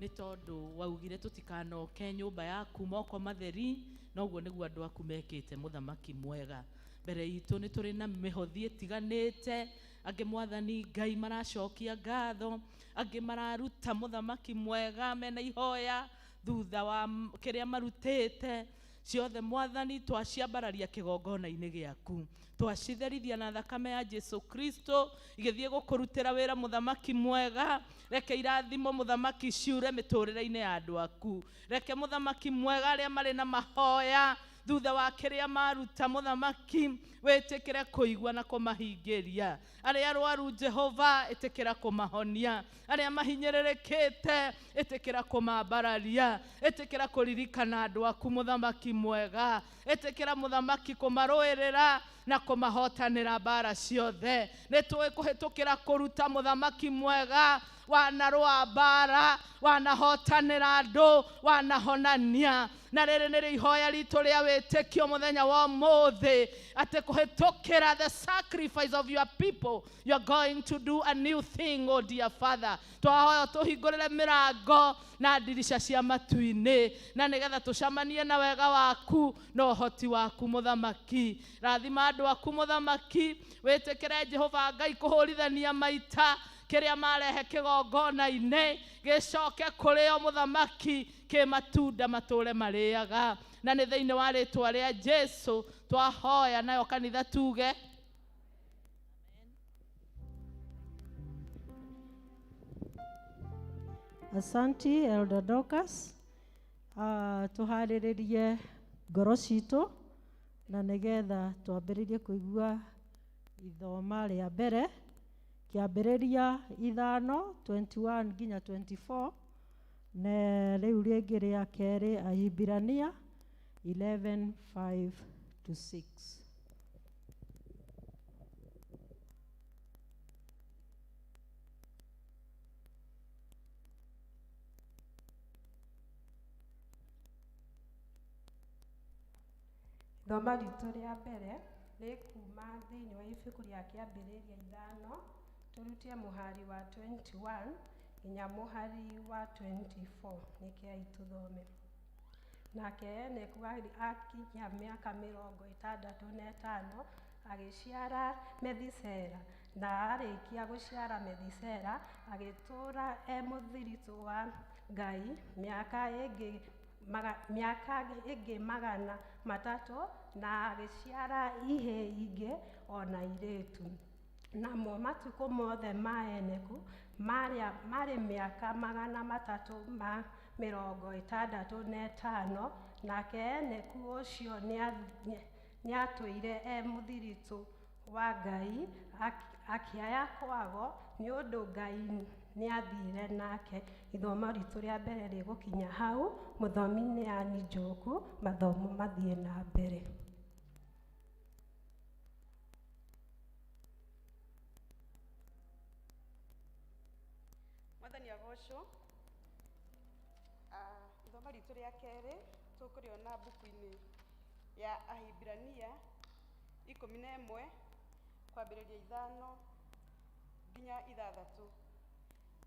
Speaker 9: nĩ tondũ waugire tũtikanoke nyũmba yaku moko matheri, noguo nĩguo andũ aku mekĩte mũthamaki mwega. Mbere itũ nĩ tũrĩ na mĩhothi ĩtiganĩte, angĩ Mwathani Ngai maracokia ngatho, angĩ mararuta mũthamaki mwega mena ihoya thutha wa kĩrĩa marutĩte. Ciothe Mwathani twaciambararia kĩgongona-inĩ gĩaku, twacitherithia na thakame ya Jesu Kristo igĩthiĩ gũkũrutĩra wĩra mũthamaki mwega. Reke irathimo mũthamaki ciure mĩtũrĩre-inĩ ya andũ aku. Reke mũthamaki mwega arĩa marĩ na mahoya thutha wa kĩrĩa maruta mũthamaki wĩtĩkĩre kũigua na kũmahingĩria. Arĩa arwaru Jehova ĩtĩkĩra kũmahonia, arĩa mahinyĩrĩrĩkĩte ĩtĩkĩra kũmambararia, ĩtĩkĩra kũririkana andũ aku mũthamaki mwega, ĩtĩkĩra mũthamaki kũmarũĩrĩra na kũmahotanĩra mbara ciothe. Nĩ tũĩ kũhĩtũkĩra kũruta mũthamaki mwega wanarũa mbara, wanahotanĩra andũ, wanahonania. Na rĩrĩ nĩ ihoya ritũ rĩa wĩtĩkio mũthenya wa ũmũthĩ, atĩ kũhĩtũkĩra the sacrifice of your people, you are going to do a new thing, oh dear Father. Twahoya tũhingũrĩre mĩrango na ndirisha cia matu-inĩ, na nĩgetha tũcamanie na wega waku na ũhoti waku mũthamaki. Rathima andũ aku mũthamaki, wĩtĩkĩre Jehova Ngai kũhũrithania maita kĩrĩa marehe kĩgongona-inĩ gĩcoke kũrĩ o mũthamaki kĩ matunda matũre marĩaga. Na nĩ thĩinĩ wa rĩtwa rĩa Jesu twahoya, nayo kanitha tuge
Speaker 3: Asanti Elder Dorcas. Tuharĩrĩrie ngoro citũ na nĩgetha twambĩrĩrie kũigua ithoma rĩa mbere, kĩambĩrĩria 5:21 nginya 24, na rĩu rĩngĩ rĩa kerĩ Ahibirania 11:5-6.
Speaker 10: Thoma ritũ rĩa mbere rĩ kuma thĩinĩ wa ibuku rĩa kĩambĩrĩria 5 tũrutie mũhari wa 21 nginya mũhari wa 24. Nĩkĩai tũthome. Nake Enoku akinyia mĩaka 65 agĩciara Methusela, na arĩkia gũciara Methusela agĩtũũra mũthiritũ wa Ngai mĩaka ĩngĩ 300, na agĩciara ihĩ ingĩ ona airĩtu. Namo matukũ mothe ma Enoku marĩ mĩaka 365, nake Enoku ũcio nĩatũire mũthiritũ wa Ngai akĩaya kwago nĩ ũndũ Ngai nĩathire nake. Ithomo ritũ rĩa mbere rĩgũkinya hau. Mũthomi nĩ Ani Njoku, mathomo mathiĩ na mbere.
Speaker 7: Mwathani agocwo. Ithomo ritũ rĩa kerĩ tũkũrĩona mbuku-inĩ ya Ahibirania 11 kwambĩrĩria 5 nginya 6.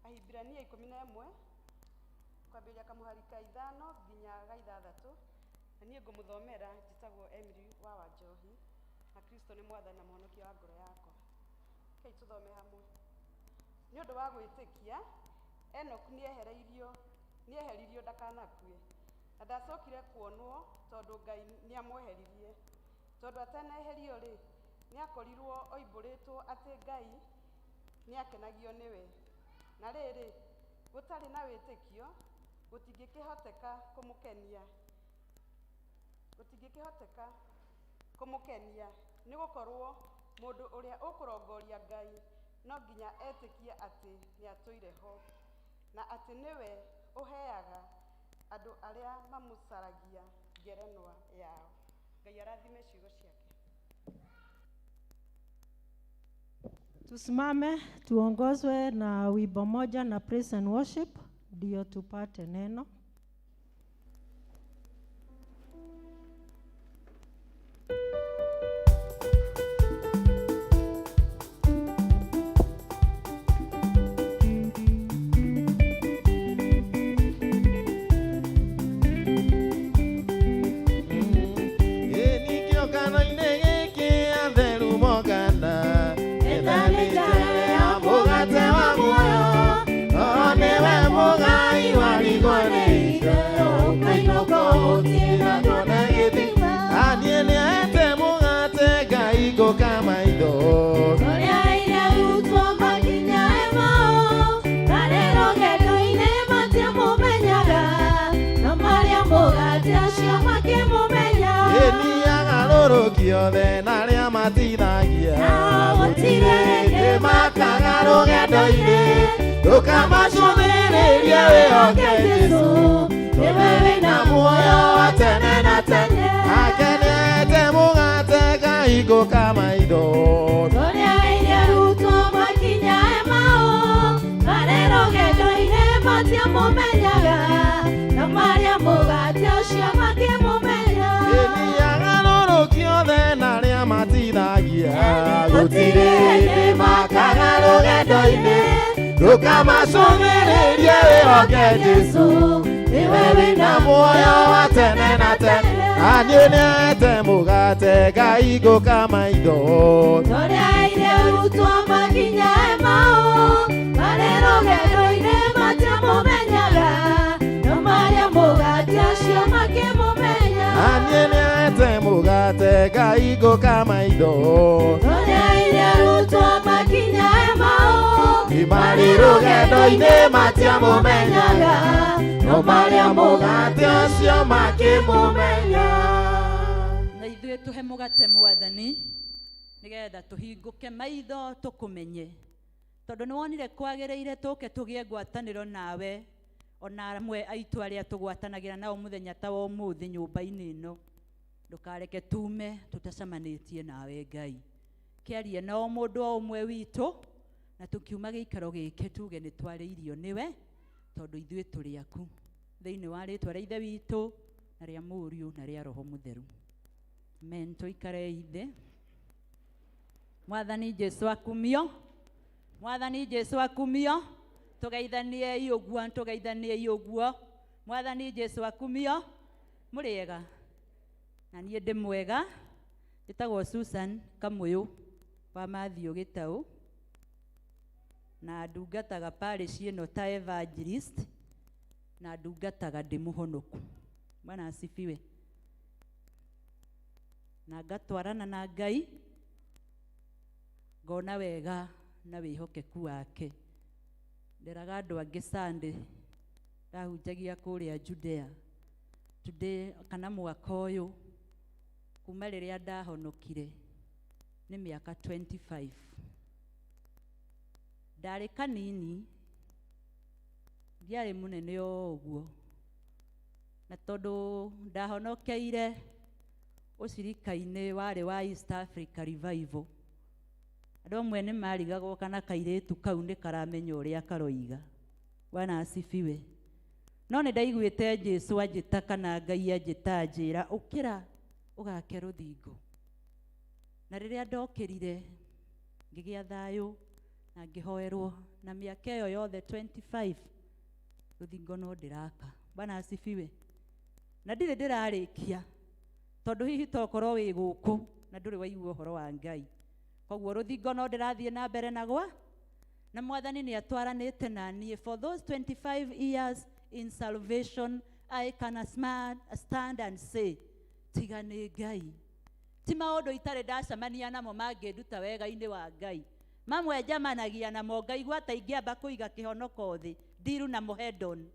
Speaker 7: Ahibirania 11 kwambĩrĩria kamũhari ka 5 nginya ga 6. Na niĩ ngũmũthomera, njĩtagwo Emily wa Wanjohi, na Kristo nĩ mwathani na mũhonokia wa ngoro yakwa. Kei tũthome hamwe. Nĩ ũndũ wa gwĩtĩkia Enoku nĩeheririo ndakanakue, na ndacokire kuonwo tondũ Ngai nĩamweheririe. Tondũ ataneherio-rĩ, nĩakorirwo oimbũrĩtwo atĩ Ngai nĩakenagio nĩwe. Na rĩrĩ, gũtarĩ na wĩtĩkio gũtingĩkĩhoteka kũmũkenia, nĩ gũkorwo mũndũ ũrĩa ũkũrongoria Ngai no nginya etĩkie atĩ nĩatũire ho, na atĩ nĩwe ũheaga andũ arĩa mamũcaragia ngerenwa yao. Ngai arathime ciugo ciake.
Speaker 3: Tusimame tuongozwe na wimbo moja na praise and worship ndio tupate neno.
Speaker 1: magarũrũkio the na arĩa matithagia gũtirĩ hĩndĩ makaga rũgendo-inĩ ndũkamacũthĩrĩrie wĩhoke Jesũ nĩwe wĩna muoyo wa tene na tene akenete mũgate ngahingũka maitho
Speaker 4: tũrĩaire rutwo makinya Emau marĩ rũgendo-inĩ matiamũmenyaga no marĩa mũgate ũcio makĩmũmenya
Speaker 1: magarũrũkio the na arĩa matithagia gũtirĩ hĩndĩ makaga rũgendo-inĩ ndũkamacũthĩrĩrie wĩhoke Jesũ nĩwe wĩna muoyo wa tene na tene aniũnĩte mũgate ngahingũka maitho
Speaker 4: tũrĩaire rutwo makinya Emau marĩ rũgendo-inĩ matiamũmenyaga no marĩa mũgate ũcio makĩmũmenya
Speaker 1: aniũnĩte mũgate ngahingũka maitho
Speaker 4: tũrĩaire rutwo makinya Emau
Speaker 1: marĩ rũgendo-inĩ matiamũmenyaga no marĩa mũgate ũcio makĩmũmenya
Speaker 11: na ithuĩ tũhe mũgate Mwathani nĩgetha tũhingũke maitho tũkũmenye tondũ nĩ wonire kwagĩrĩire tũke tũgĩe ngwatanĩro nawe ona amwe aitũ arĩa tũgwatanagĩra nao mũthenya ta wa ũmũthĩ nyũmba-inĩ ĩno ndũkareke tume tũtacemanĩtie nawe Ngai kĩarie na o mũndũ o ũmwe witũ na tũkiuma gĩikaro gĩkĩ tuge nĩ twarĩirio nĩwe tondũ ithuĩ tũrĩ aku thĩinĩ wa rĩtwa rĩa Ithe witũ na rĩa Mũriũ na rĩa Roho Mũtheru amen tũikare ithe Mwathani Jesũ akumio Mwathani Jesũ akumio tũgeithanie ũguo Mwathani Jesũ akumio mũrĩega na niĩ ndĩ mwega njĩtagwo Susan Kamũyũ wa Mathiũ Gĩtaũ na ndungataga parish ĩno ta evangelist na ndungataga ndĩ mũhonoku Bwana asifiwe na ngatwarana na Ngai ngona wega na wĩhokeku wake nderaga andũ angĩ Sunday ndahunjagia kũrĩa Judea today kana mwaka ũyũ kuma rĩrĩa ndahonokire nĩ mĩaka 25 ndarĩ kanini ndiarĩ mũnene o ũguo na tondũ ndahonokeire ũcirika-inĩ warĩ wa East Africa Revival andũ amwe nĩ marigagwo kana kairĩtu kau nĩ karamenya ũrĩa karoiga Bwana asifiwe no nĩ ndaiguĩte Jesũ anjĩta kana Ngai anjĩta njĩra ũkĩra ũgake rũthingo na rĩrĩa ndokĩrire ngĩgĩa thayũ na ngĩhoerwo na mĩaka ĩyo yothe 25 rũthingo no ndĩraka Bwana asifiwe na ndirĩ ndĩrarĩkia tondũ hihi tokorwo wĩ gũkũ na ndũrĩ waigua ũhoro wa Ngai koguo rũthingo no ndĩrathiĩ na mbere nagwa na Mwathani nĩ atwaranĩte na niĩ for those 25 years in salvation I can stand and say tiga nĩ Ngai ti maũndũ itarĩ ndacemania namo mangĩnduta wega-inĩ wa Ngai mamwe njamanagia namo ngaigua ta ingĩamba kũiga kĩhonoko thĩ ndiru na mũhendon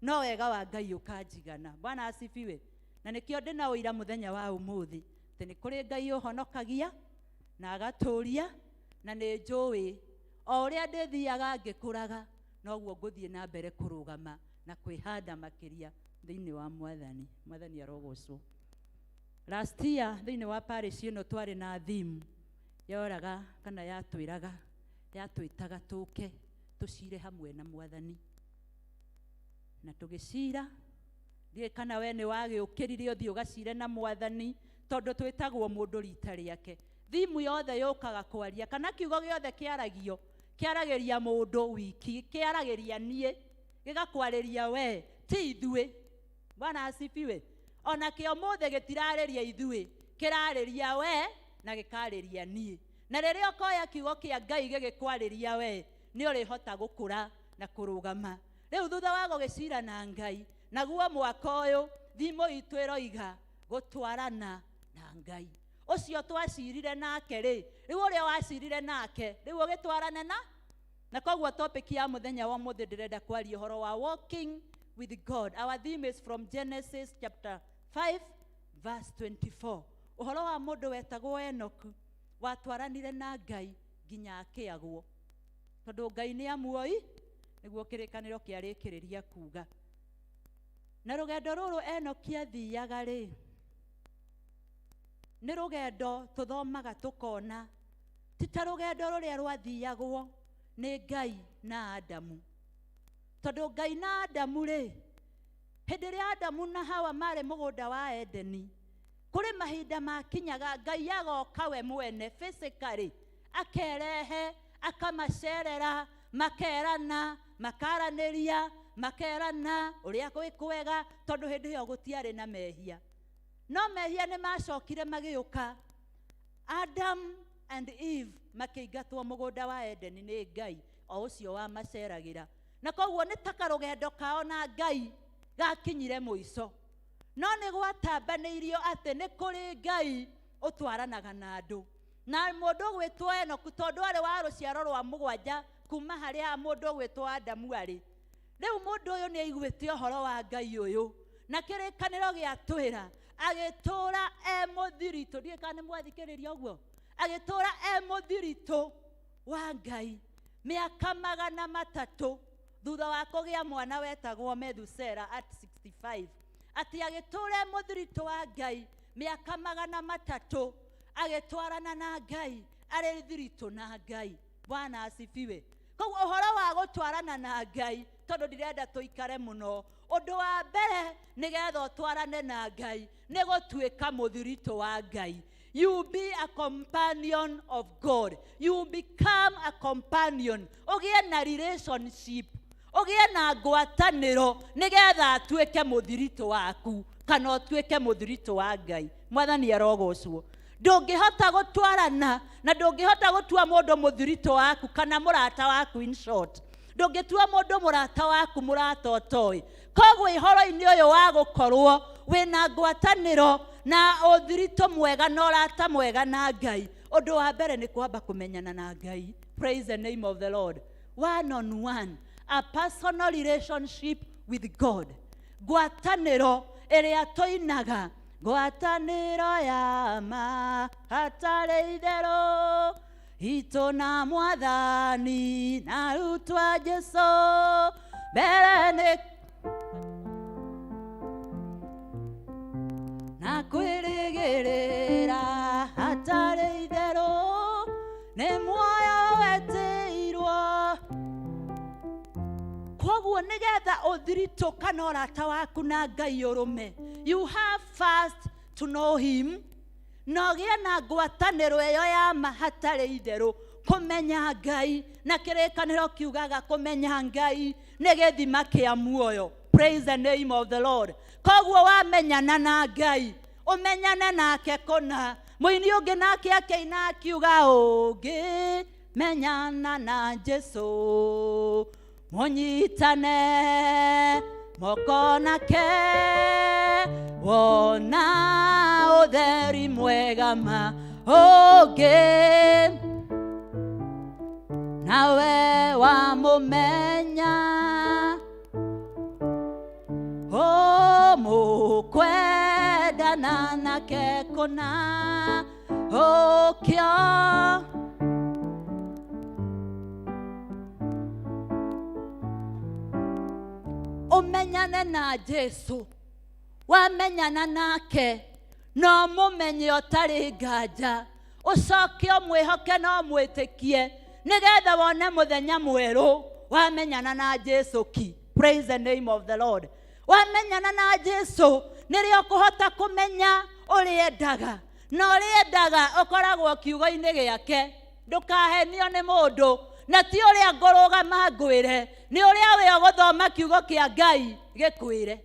Speaker 11: no wega wa Ngai ũkanjigana Bwana asifiwe na nĩkĩo ndĩna ũira mũthenya wa ũmũthĩ atĩ nĩ kũrĩ Ngai ũhonokagia na agatũria na nĩ njũĩ o ũrĩa ndĩthiaga ngĩkũraga noguo ngũthiĩ na mbere kũrũgama na kwĩhanda makĩria thĩinĩ wa Mwathani arogocwo last year thĩinĩ wa parish ĩno twarĩ na theme yoraga kana yatwĩraga yatwĩtaga tũke tũcire hamwe na Mwathani na tũgĩcira ndiĩ kana we nĩ wagĩũkĩrire ũthiĩ ũgacire na Mwathani tondũ twĩtagwo mũndũ rita rĩake thimu yothe yũkaga kwaria kana kiugo gĩothe kĩaragĩria mũndũ wiki kĩaragĩria niĩ gĩgakwarĩria we ti ithuĩ Bwana asifiwe ona kĩo mũthĩ gĩtirarĩria ithuĩ kĩrarĩria we na gĩkarĩria niĩ na rĩrĩa ũkoya kiugo kĩa Ngai gĩgĩkwarĩria we nĩ ũrĩhota gũkũra na kũrũgama rĩu thutha wa gũgĩcira na Ngai naguo mwaka ũyũ thimo itũ ĩroiga gũtwarana na Ngai ũcio twacirire nake rĩ rĩu ũrĩa wacirire nake rĩu ũgĩtwarane na koguo topic ya mũthenya wa mũthĩ ndĩrenda kwaria ũhoro wa walking with God. Our theme is from Genesis chapter 5 verse 24 Uhoro wa mundu wetagwo Enoku watwaranire na Ngai nginya akiagwo. Tondu Ngai ni amuoi niguo kirikaniro kiarikiriria kuga. Na rugendo ruru Enoki athiaga ri ni rugendo tuthomaga tukona ti ta rugendo ruria rwathiagwo ni Ngai na Adamu. Tondu Ngai na Adamu ri hindi ria Adamu na Hawa mari mugunda wa Edeni, kuri mahinda makinyaga Ngai agoka we mwene physically akerehe akamacerera makerana makaraniria makerana uria kwega tondu hindi yo gutiari na mehia. No mehia ni macokire magiuka. Adam and Eve makiingatwo mugunda wa Edeni ni Ngai o ucio wa maceragira. Na koguo ni takarugendo kao na Ngai gakinyire muico. No ni gwatambanĩirio atĩ nĩ kũrĩ Ngai ũtwaranaga na andũ. Na mũndũ gwĩtwo Enoku tondũ arĩ wa rũciaro rwa mũgwanja kuma harĩa mũndũ gwĩtwo Adamu arĩ. Rĩu mũndũ ũyũ nĩ aiguĩte ũhoro wa Ngai ũyũ na kĩrĩkanĩro gĩatwĩra agĩtũũra mũthiritũ. Ndiũĩ kana nĩ mwathikĩrĩria ũguo. Agĩtũũra mũthiritũ wa Ngai mĩaka 300 thutha wa kũgĩa mwana wetagwo Methusela at 65. Ati agĩtũũra mũthiritũ wa Ngai mĩaka 300 agĩtwarana na Ngai arĩ thiritũ na Ngai. Bwana asifiwe. Koguo ũhoro wa gũtwarana na Ngai tondu ndirenda tuikare muno. Ũndũ wa mbere nĩgetha ũtwarane na Ngai nĩ gũtuĩka mũthiritũ wa Ngai. You be a companion of God. You become a companion. Ũgĩe na relationship. Ũgĩe na ngwatanĩro nĩgetha atuĩke mũthiritũ waku kana ũtuĩke mũthiritũ wa Ngai. Mwathani arogocwo. Ndũngĩhota gũtwarana na ndũngĩhota gũtua mũndũ mũthiritũ waku kana mũrata waku in short. Ndũngĩtua mũndũ mũrata waku mũrata ũtoĩ. Koguo ihoro-inĩ ũyũ wa gũkorwo wĩna ngwatanĩro na ũthiritũ mwega na ũrata mwega na Ngai, ũndũ wa mbere nĩ kwamba kũmenyana na Ngai. Praise the name of the Lord. One on one, a personal relationship with God. Ngwatanĩro ĩrĩa tũinaga, ngwatanĩro ya ma hatarĩ itherũ itũ na Mwathani na rutwa Jesu mbere nĩ na kwĩrĩgĩrĩra hatarĩ itherũ nĩ muoyo wetĩirwo. Koguo nĩgetha ũthiritũ kana ũrata waku na Ngai ũrũme, you have first to know him na ũgĩe na ngwatanĩro ĩyo ya ma hatarĩ itherũ. Kũmenya Ngai na kĩrĩkanĩro kiugaga kũmenya Ngai nĩ gĩthima kĩa muoyo. Praise the name of the Lord. Koguo wamenyana na Ngai ũmenyane nake kũna. Mũini ũngĩ nake akĩina akiuga ũngĩmenyana na Jesu mũnyitane moko nake wona ũtheri mwega ma ũngĩ nawe wamũmenya mũkwendana nake kũna ũkĩo ũmenyane na Jesu. Wamenyana nake no mũmenye ũtarĩ nganja, ũcoke ũmwĩhoke na ũmwĩtĩkie nĩgetha wone mũthenya mwerũ wamenyana na Jesu ki. Praise the name of the Lord. Wamenyana na Jesu nĩrĩo kũhota kũmenya ũrĩa endaga na ũrĩa endaga ũkoragwo kiugo-inĩ gĩake. Ndũkahenio nĩ mũndũ na ti ũrĩa ngũrũgama ngwĩre, nĩ ũrĩa we ũgũthoma kiugo kĩa Ngai gĩkwĩre.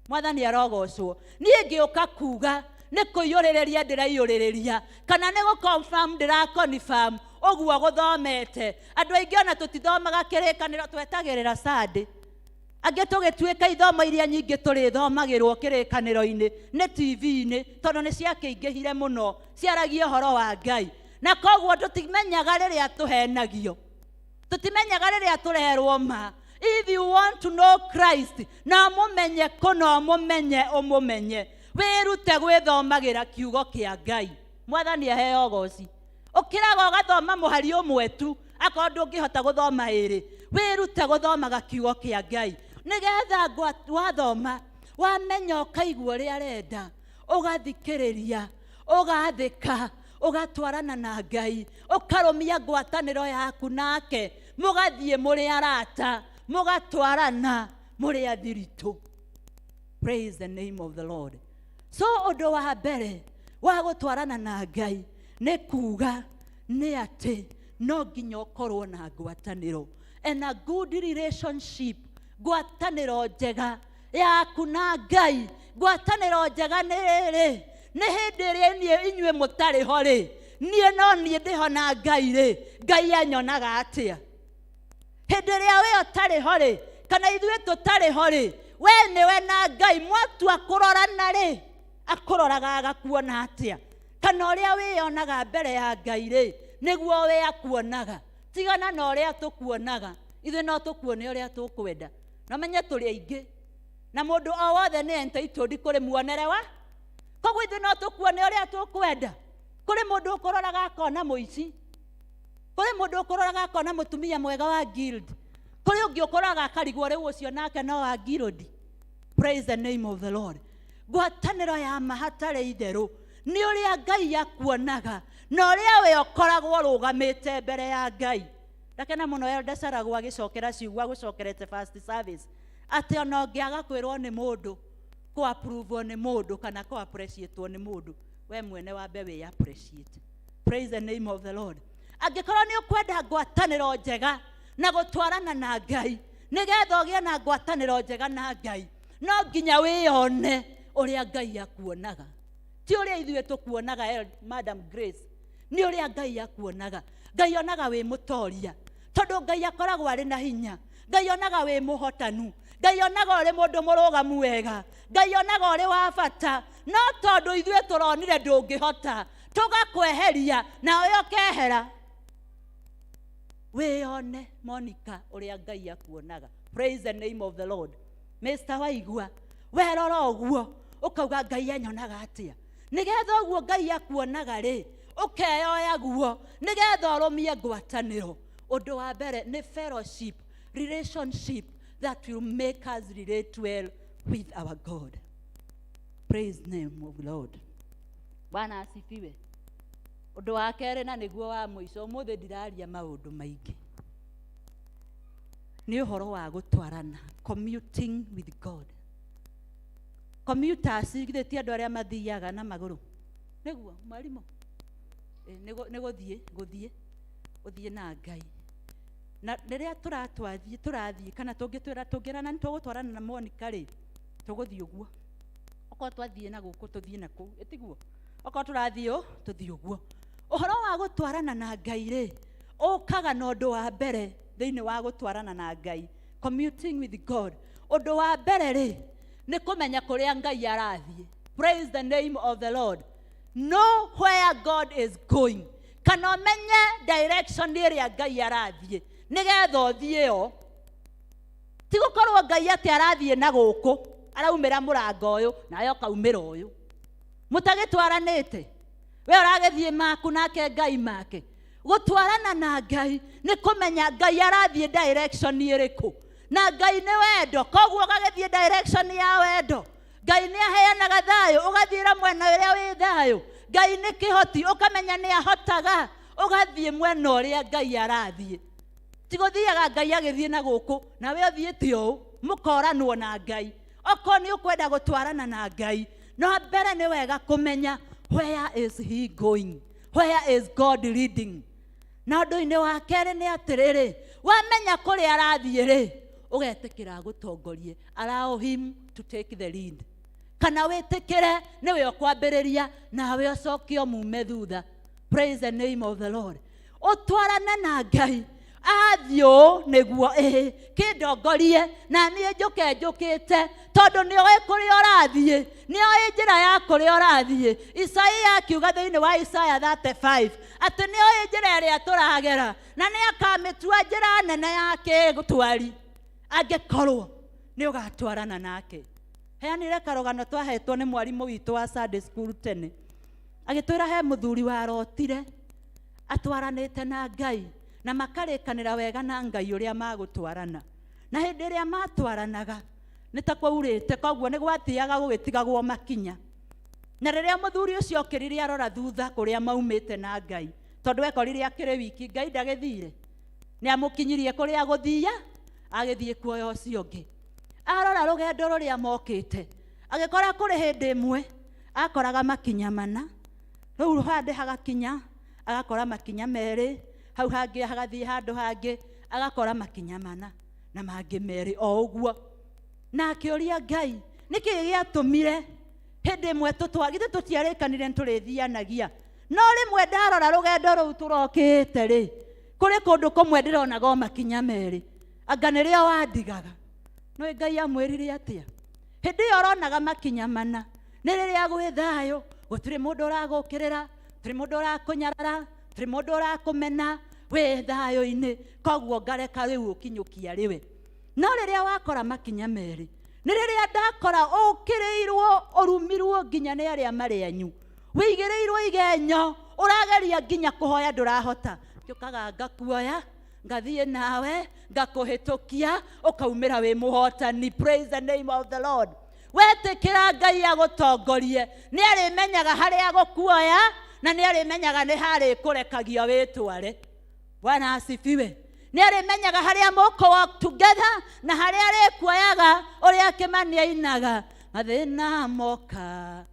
Speaker 11: Mwathani arogocwo. Niĩ ngĩũka kuga nĩ kũiyũrĩrĩria ndĩraiyũrĩrĩria kana nĩ gũconfirm ndĩraconfirm ũguo gũthomete. Andũ aingĩ ona tũtithomaga kĩrĩkanĩro, twetagĩrĩra Sunday. Angĩ tũgĩtuĩka ithomo iria nyingĩ tũrĩthomagĩrwo kĩrĩkanĩro-inĩ nĩ TV-inĩ tondũ nĩ ciakĩingĩhire mũno ciaragia ũhoro wa Ngai. Na koguo tũtimenyaga rĩrĩa tũhenagio, tũtimenyaga rĩrĩa tũrerwo ma. If you want to know Christ, na mũmenye kũna mũmenye ũmũmenye. wirute gwithomagira kiugo kia Ngai. Mwathani aheo goci. Ukiraga ugathoma muhari umwe tu, akorwo ndungihota guthoma iri, wirute guthomaga kiugo kia Ngai. Nigetha wathoma wamenya ukaigua uria arenda, ugathikiriria, ugathika, ugatwarana na Ngai, ukarumia ngwataniro yaku nake, mugathie muri arata, mugatwarana muri athiritu. Praise the name of the Lord. So undu wa mbere wa gutwarana na Ngai ni kuga ni ati no nginya ukorwo na ngwataniro, and a good relationship, ngwataniro njega yaku na Ngai. Ngwataniro njega ni riri, ni hindi iria inyue mutari ho ri, nie no nie ndiho na Ngai ri, Ngai anyonaga atia? Hindi iria we utari ho ri, kana ithue tutari ho ri, we niwe na Ngai mwatua kurorana ri, akuroraga agakuona atia? Kana uria wionaga mbere ya Ngai ri, niguo we akuonaga? Tigana na uria tukuonaga, ithuĩ no tukuone uria tukwenda. Na menye turi aingi, na mundu o wothe ni entitled kuri muonere wa, koguo ithuĩ no tukuone uria tukwenda. Kuri mundu ukuroraga akona muici, kuri mundu ukuroraga akona mutumia mwega wa guild, kuri ungi ukuroraga akarigwo riu ucio nake no wa guild. Praise the name of the Lord. Ngwataniro ya mahatari itheru ni uria Ngai akuonaga, na uria we ukoragwo rugamite mbere ya Ngai. Ndakena muno Elder Saragwo agicokera ciugwa gucokerete first service ati ona ngiaga kwirwo ni mundu, ku approve ni mundu, kana ku appreciate ni mundu, we mwene wambe we appreciate. Praise the name of the Lord. Angikorwo ni ukwenda ngwataniro njega na gutwarana na Ngai, nigetha ugie na ngwataniro njega na Ngai, no nginya wiyone uria Ngai akuonaga. Ti uria ithuĩ tukuonaga Madam Grace, ni uria Ngai akuonaga. Ngai onaga wi mutoria, tondu Ngai akoragwo ari na hinya. Ngai onaga wi muhotanu, Ngai onaga uri mundu murugamu wega, Ngai onaga uri wa bata. No tondu ithuĩ turonire ndungihota, tugakweheria na we ukehera. Wiyone Monica uria Ngai akuonaga. Praise the name of the Lord. Mr. Waigua, werora uguo ukauga Ngai anyonaga atia? Nigetha uguo Ngai akuonaga ri, ukeyoya guo nigetha urumie ngwataniro. Undu wa mbere ni fellowship, relationship that will make us relate well with our God. Praise the name of the Lord. Bwana asifiwe. Undu wa kere na niguo wa muico, muthe ndiraria maundu maingi, ni uhoro wa gutwarana, commuting with God. Commuters githeti andu aria mathiaga na maguru, niguo mwarimu guthie na Ngai. Na riria turathie kana tungirana ni tugutwarana na Monica ri, tuguthie uguo. Okorwo twathie na guku tuthie na ku, etiguo. Okorwo turathie tuthie uguo. Uhoro wa gutwarana na Ngai ri, ukaga na undu wa mbere thiini wa gutwarana na Ngai, commuting with God. Undu wa mbere ri ni kumenya kuria Ngai arathie. Praise the name of the Lord. Know where God is going. Kana menye direction iria Ngai arathie, nigetha uthie o. Ti gukorwo Ngai ati arathie na guku, araumira murango uyu nayo kaumira uyu, mutagitwaranite. We uragethie maku nake Ngai make. Gutwarana na Ngai ni kumenya Ngai arathie direction iriku, na Ngai ni wendo, koguo gagethie direction ya wendo. Ngai ni aheanaga thayo, ugathira mwena uria wi thayo. Ngai ni kihoti, ukamenya ni ahotaga, ugathie mwena uria Ngai arathie. Ti guthiaga Ngai agithie na guku na we uthiite o mukoranwo na Ngai. Oko ni ukwenda gutwarana na Ngai, no mbere ni wega kumenya where is he going, where is God leading. Na undu-ini wa kere ni atiriri, wamenya kuria arathie ri, ugetikira gutongorie, allow him to take the lead. Kana wetikire ni we ukwambiriria na we ucokio mume thutha. Praise the name of the Lord. Utwarana na Ngai athio niguo kindongorie na nie njukite tondu ni oe kuria urathie, ni oe njira ya kuria urathie. Isaia akiuga thiini wa Isaiah 35 ati ni oe njira iria turagera na ni akamitua njira nene yake gutwari angikorwo ni ugatwarana nake. heanire karogano twahetwo nĩ mwarimũ witũ wa Sunday school tene agĩtwĩra he mũthuri warotire atwaranĩte na Ngai na makarĩkanĩra wega na Ngai ũrĩa magũtwarana na hĩndĩ ĩrĩa matwaranaga nĩ ta kwaurĩte koguo nĩ gwatiaga gũgĩtigagwo makinya na rĩrĩa mũthuri ũcio okĩrire arora thutha kũrĩa maumĩte na Ngai tondũ ekorire akĩrĩ wiki Ngai ndagĩthire nĩ amũkinyirie kũrĩa agũthia agĩthiĩ kuoya ũcio ũngĩ arora rũgendo rũrĩa mokĩte agĩkora kũrĩ hĩndĩ ĩmwe akoraga makinya mana rĩu handĩ hagakinya agakora makinya merĩ hau hangĩ hagathiĩ handũ hangĩ agakora makinya mana na mangĩ merĩ o ũguo na akĩũria Ngai nĩkĩ gĩatũmire hĩndĩ ĩmwe githĩ tũtiarĩkanire nĩtũrĩthianagia no rĩmwe ndarora rũgendo rũu tũrokĩte rĩ kũrĩ kũndũ kũmwe ndĩronaga o makinya merĩ anga nĩrĩo wandigaga no Ngai amwĩrire atĩa hĩndĩ ĩyo ũronaga makinya mana nĩ rĩrĩa gwĩ thayũ gũtirĩ mũndũ ũragũkĩrĩra gũtirĩ mũndũ ũrakũnyarara gũtirĩ mũndũ ũrakũmena wĩ thayũ-inĩ koguo ngareka rĩu ũkinyũkia rĩwe no rĩrĩa wakora makinya merĩ nĩ rĩrĩa ndakora ũkĩrĩirwo ũrumirwo nginya nĩ arĩa marĩ anyu wĩigĩrĩirwo igenyo ũrageria nginya kũhoya ndũrahota ngĩũkaga ngakuoya ngathiĩ nawe ngakũhĩtũkia ũkaumĩra wĩ mũhotani. Praise the name of the Lord. Wetĩkĩra Ngai agũtongorie nĩ arĩmenyaga harĩa agũkuoya na nĩ arĩmenyaga nĩ harĩ kũrekagia wĩtware. Bwana asifiwe. Nĩ arĩmenyaga harĩa mũkũ walk together na harĩa arĩkuoyaga ũrĩa Kĩmani ainaga mathĩna moka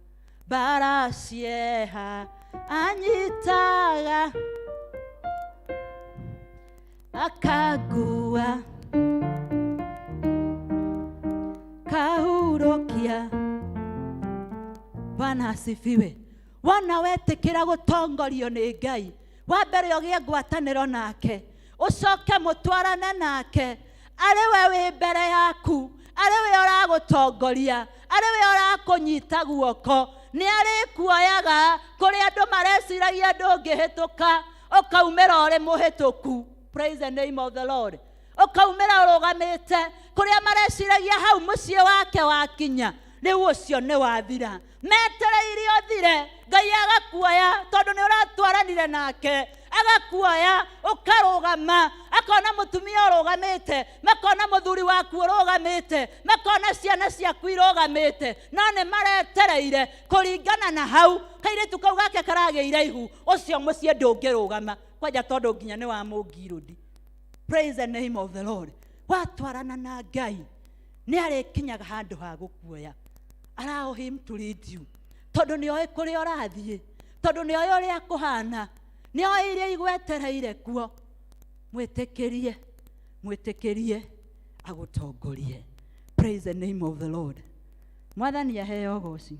Speaker 11: bara cieha anyitaga akagua kahurokia. Bwana asifiwe. Wana wetĩkĩra gũtongorio nĩ Ngai wa mbere ũgĩe ngwatanĩro nake ũcoke mũtwarane nake arĩ we wĩ mbere yaku arĩ we ũragũtongoria arĩ we ũrakũnyita guoko nĩ arĩkuoyaga kũrĩ andũ mareciragia ndũngĩhĩtũka ũkaumĩra ũrĩ mũhĩtũku. Praise the name of the Lord. Ũkaumĩra ũrũgamĩte kũrĩa mareciragia hau mũciĩ wake wakinya rĩu ũcio nĩ wathira metereire ũthire Ngai agakuoya tondũ nĩ ũratwaranire nake agakuoya ũkarũgama akona mũtumia ũrũgamĩte makona mũthuri waku ũrũgamĩte makona ciana ciaku irũgamĩte no nĩ maretereire kũringana na hau kairĩtu kau gake karagĩire ihu ũcio mũciĩ ndũngĩrũgama kwanja tondũ nginya nĩ wa mũngirũndi. Praise the name of the Lord. Watwarana na Ngai nĩ arĩkinyaga handũ ha gũkuoya. Allow him to lead you. Tondũ nĩ oĩ kũrĩa ũrathiĩ tondũ nĩ oĩ ũrĩa kũhana nĩ oĩ iria igwetereire kuo. Mwĩtĩkĩrie agũtongorie. Praise the name of the Lord. Mwathani aheo goci.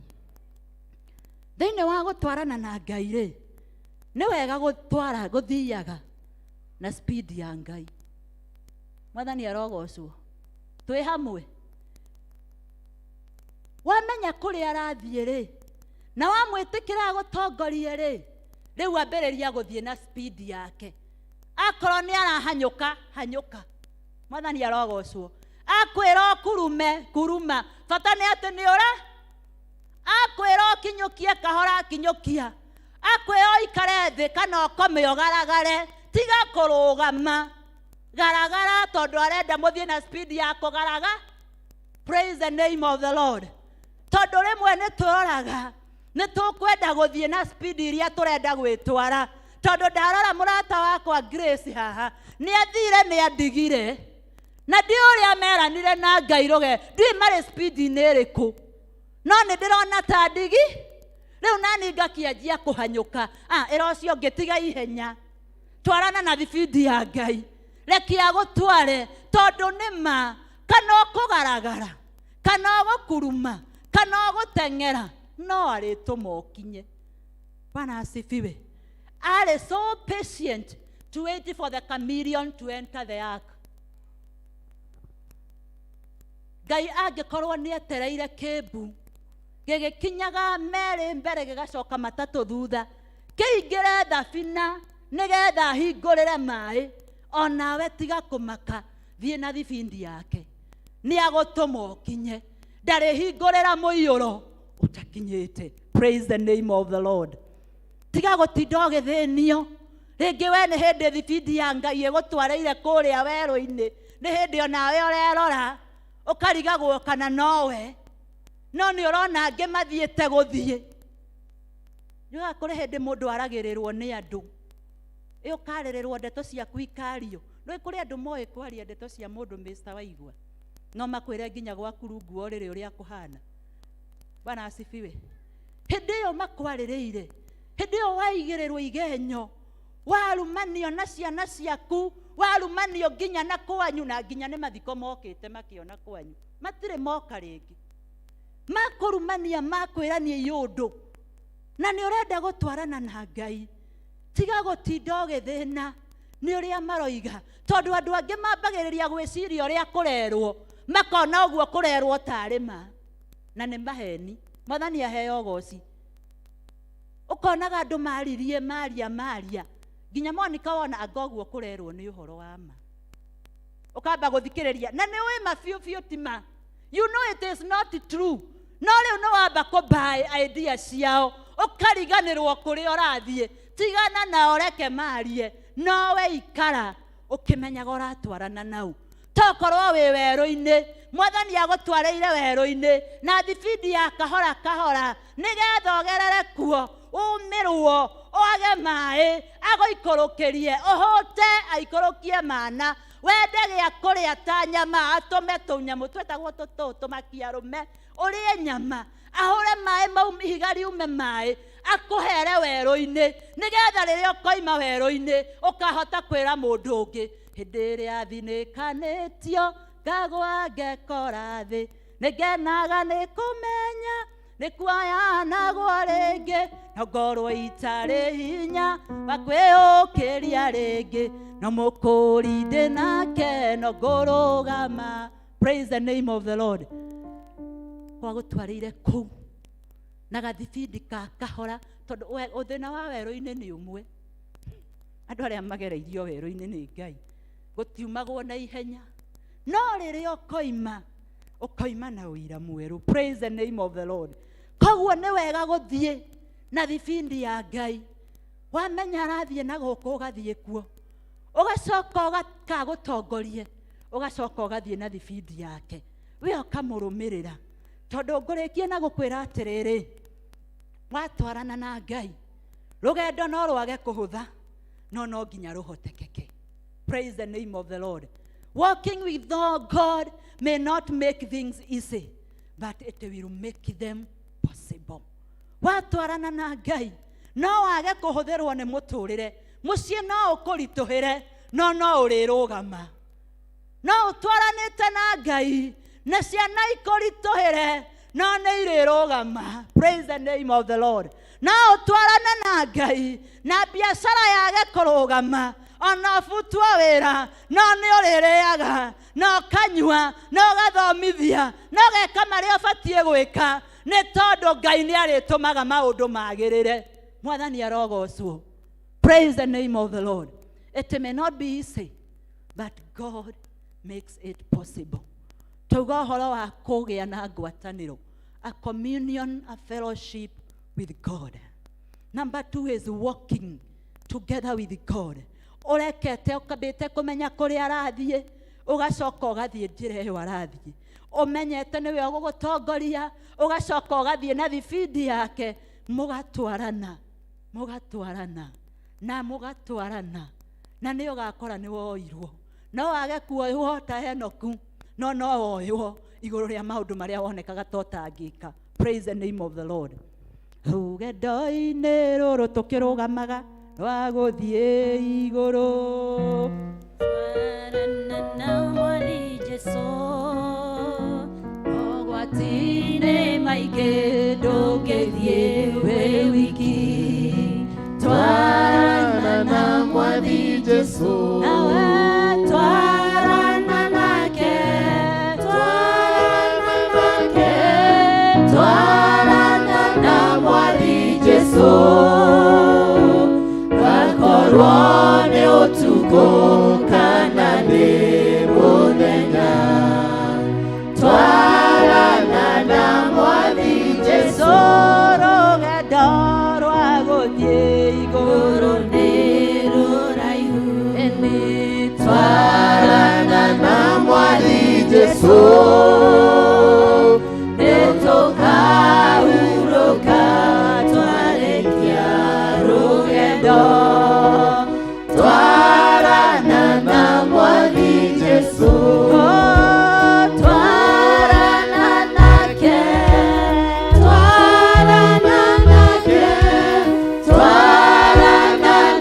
Speaker 11: Thĩinĩ wa gũtwarana na Ngai rĩ nĩ wega gũthiaga na speed ya Ngai. Mwathani arogocwo. Twĩ hamwe. Wamenya kũrĩa arathiĩ rĩ na wamwĩtĩkĩra agũtongorie rĩ rĩu ambĩrĩria gũthiĩ na speed yake. Akorwo nĩ arahanyũka. Mwathani arogocwo. Akwĩra kuruma bata nĩ atĩ nĩ ũra akwĩra ũkinyũkie kahora akinyũkia. Akwĩra ikare thĩ kana ũkome ũgaragare tiga kũrũgama garagara tondũ arenda mũthiĩ na speed ya kũgaraga. Praise the name of the Lord. Tondũ rĩmwe nĩ tũroraga nĩ tũkwenda gũthiĩ na speed iria tũrenda gwĩtwara tondũ ndarora mũrata wakwa Grace haha nĩ athire nĩ andigire na ndi ũrĩa meranire na Ngai rũge ndiĩ marĩ speed-inĩ ĩrĩkũ no nĩ ndĩrona ta ndigi rĩu nani ngakĩanjia kũhanyũka ĩrocio ngĩtiga ihenya. Twarana na speed ya Ngai reke agũtware tondũ nĩma kana ũkũgaragara kana ũgũkuruma kana ũgũteng'era no arĩtũma ũkinye. Bwana asifiwe. Are so patient to wait for the chameleon to enter the ark. Ngai angĩkorwo nĩ etereire kĩmbu gĩgĩkinyaga merĩ mbere gĩgacoka matatũ thutha kĩingĩre thabina nĩgetha hingũrĩre maĩ onawe tiga kũmaka thiĩ na thibindi yake nĩ agũtũma ũkinye. ndarĩhingũrĩra mũiyũro ũtakinyĩte. Praise the name of the Lord. Tiga gũtinda ũgĩthĩnio. Rĩngĩ we nĩ hĩndĩ thibindi ya Ngai ĩgũtwarĩire kũrĩa werũ-inĩ, nĩ hĩndĩ o nawe ũrerora ũkarigagwo kana nowe, no nĩ ũrona angĩ mathiĩte gũthiĩ. Nĩũga kũrĩ hĩndĩ mũndũ aragĩrĩrwo nĩ andũ, ũkarĩrĩrwo ndeto ciaku ikario. Nĩ kũrĩ andũ moĩ kwaria ndeto cia mũndũ Mr. Waigua, no makwĩre nginya gwaku rungu ũrĩrĩ ũrĩa kũhana. Bwana asifiwe. Hĩndĩ ĩyo makwarĩrĩire, hĩndĩ ĩyo waigĩrĩrwo igenyo, warumanio na ciana ciaku, warumanio nginya na kwanyu, na nginya nĩ mathiko mokĩte makĩona kwanyu, matirĩ moka rĩngĩ, makũrumania makwĩrania yũndũ, na nĩ ũrenda gũtwarana na Ngai. Tiga gũtinda ũgĩthĩna nĩ ũrĩa maroiga, tondũ andũ angĩ mambagĩrĩria gwĩciria ũrĩa kũrerwo, makona ũguo kũrerwo tarĩ ma, na nĩ maheni. Mwathani aheo goci. Ũkonaga andũ maririe maria nginya Monica wona anga ũguo kũrerwo nĩ ũhoro wa ma, ũkamba gũthikĩrĩria na nĩ ũĩ mabiũ ti ma. You know it is not true. No rĩu nĩ wamba kũbuy idea ciao, ũkariganĩrwo kũrĩa ũrathiĩ. Tigana nao, reke marie, nowe ikara ũkĩmenyaga ũratwarana nau. Tokorwo wĩ werũ-inĩ, Mwathani agũtwarĩire werũ-inĩ na thibindi ya kahora kahora, nĩgetha ũgerere kuo umĩrwo oage maĩ agũikũrũkĩrie, ũhũte aikũrũkie mana, wende gĩa kũrĩa ta nyama, atũme tũnyamũ twĩtagwo tũtũ tũmakia-arũme, ũrĩe nyama, ahũre maĩ mau ihiga riume maĩ, akũhere werũ-inĩ, nĩgetha rĩrĩa ũkoima werũ-inĩ ũkahota kwĩra mũndũ ũngĩ, hĩndĩ ĩrĩa thinĩkanĩtio ngagwa ngekora thĩ, nĩngenaga nĩ kũmenya nĩ kuoyanagwo rĩngĩ, na ngorwo itarĩ hinya wa kwĩyũkĩria rĩngĩ, na mũkũri ndĩ nake no ngũrũgama. Praise the name of the Lord. Wagũtwarĩire kũu na gathibindi ka kahora, tondũ ũthĩna wa werũ-inĩ nĩ ũmwe. Andũ arĩa magereirio werũ-inĩ nĩ Ngai, gũtiumagwo na ihenya, no rĩrĩa ũkoima na ũira mwerũ. Praise the name of the Lord. Koguo nĩ wega gũthiĩ na thibindi ya Ngai, wamenya arathiĩ na gũkũ ũgathiĩ kuo, ũgacoka ũgakagũtongorie, ũgacoka ũgathiĩ na thibindi yake, we ũkamũrũmĩrĩra, tondũ ngũrĩkie na gũkwĩra atĩrĩrĩ, watwarana na Ngai rũgendo no rwage kũhũtha, no nginya rũhotekeke. Praise the name of the Lord. Walking with God may not make things easy, but it will make them possible. Watwarana na Ngai no wage kũhũthĩrwo nĩ mũtũrĩre, mũciĩ no ũkũritũhĩre, no ũrĩrũgama. No ũtwaranĩte na Ngai na ciana ikũritũhĩre, no nĩ irĩrũgama. Praise the name of the Lord. No ũtwarane na Ngai na biacara yage kũrũgama, ona ũbutwo wĩra, no nĩ ũrĩrĩaga, no ũkanyua, no ũgathomithia, no ũgeka marĩa ũbatiĩ gwĩka, nĩ tondũ Ngai nĩ arĩtũmaga maũndũ magĩrĩre. Mwathani arogocwo. Praise the name of the Lord. It may not be easy, but God makes it possible. Tuga ũhoro wa kũgĩa na ngwatanĩro, a communion, a fellowship with God. Number 2 is walking together with God. Ũrekete ũkambĩte kũmenya kũrĩa arathiĩ, ũgacoka ũgathiĩ njĩra ĩyo arathiĩ. Ũmenyete nĩwe ũgũgũtongoria, ũgacoka ũgathiĩ na thibindi yake, mũgatwarana na nĩ ũgakora nĩ woirwo. No wage kuoywo ta Henoku, no woywo igũrũ rĩa maũndũ marĩa wonekaga ta ũtangĩka. Praise the name of the Lord. Rũgendo-inĩ rũrũ tũkĩrũgamaga rwa gũthiĩ igũrũ, twarana na Mwathi Jesũ, mogwati-inĩ maingĩ ndũngĩthiĩ wĩ wiki, twarana na Mwathi Jesũ, nawe twarana nake, twarana na Mwathi Jesũ, gakorwo nĩ ũtukũ kana nĩ mũthenya, twarana Jesu nĩtũkahurũka twarĩkia rũgendo twarana na Mwathi Jesu twarana nake twarana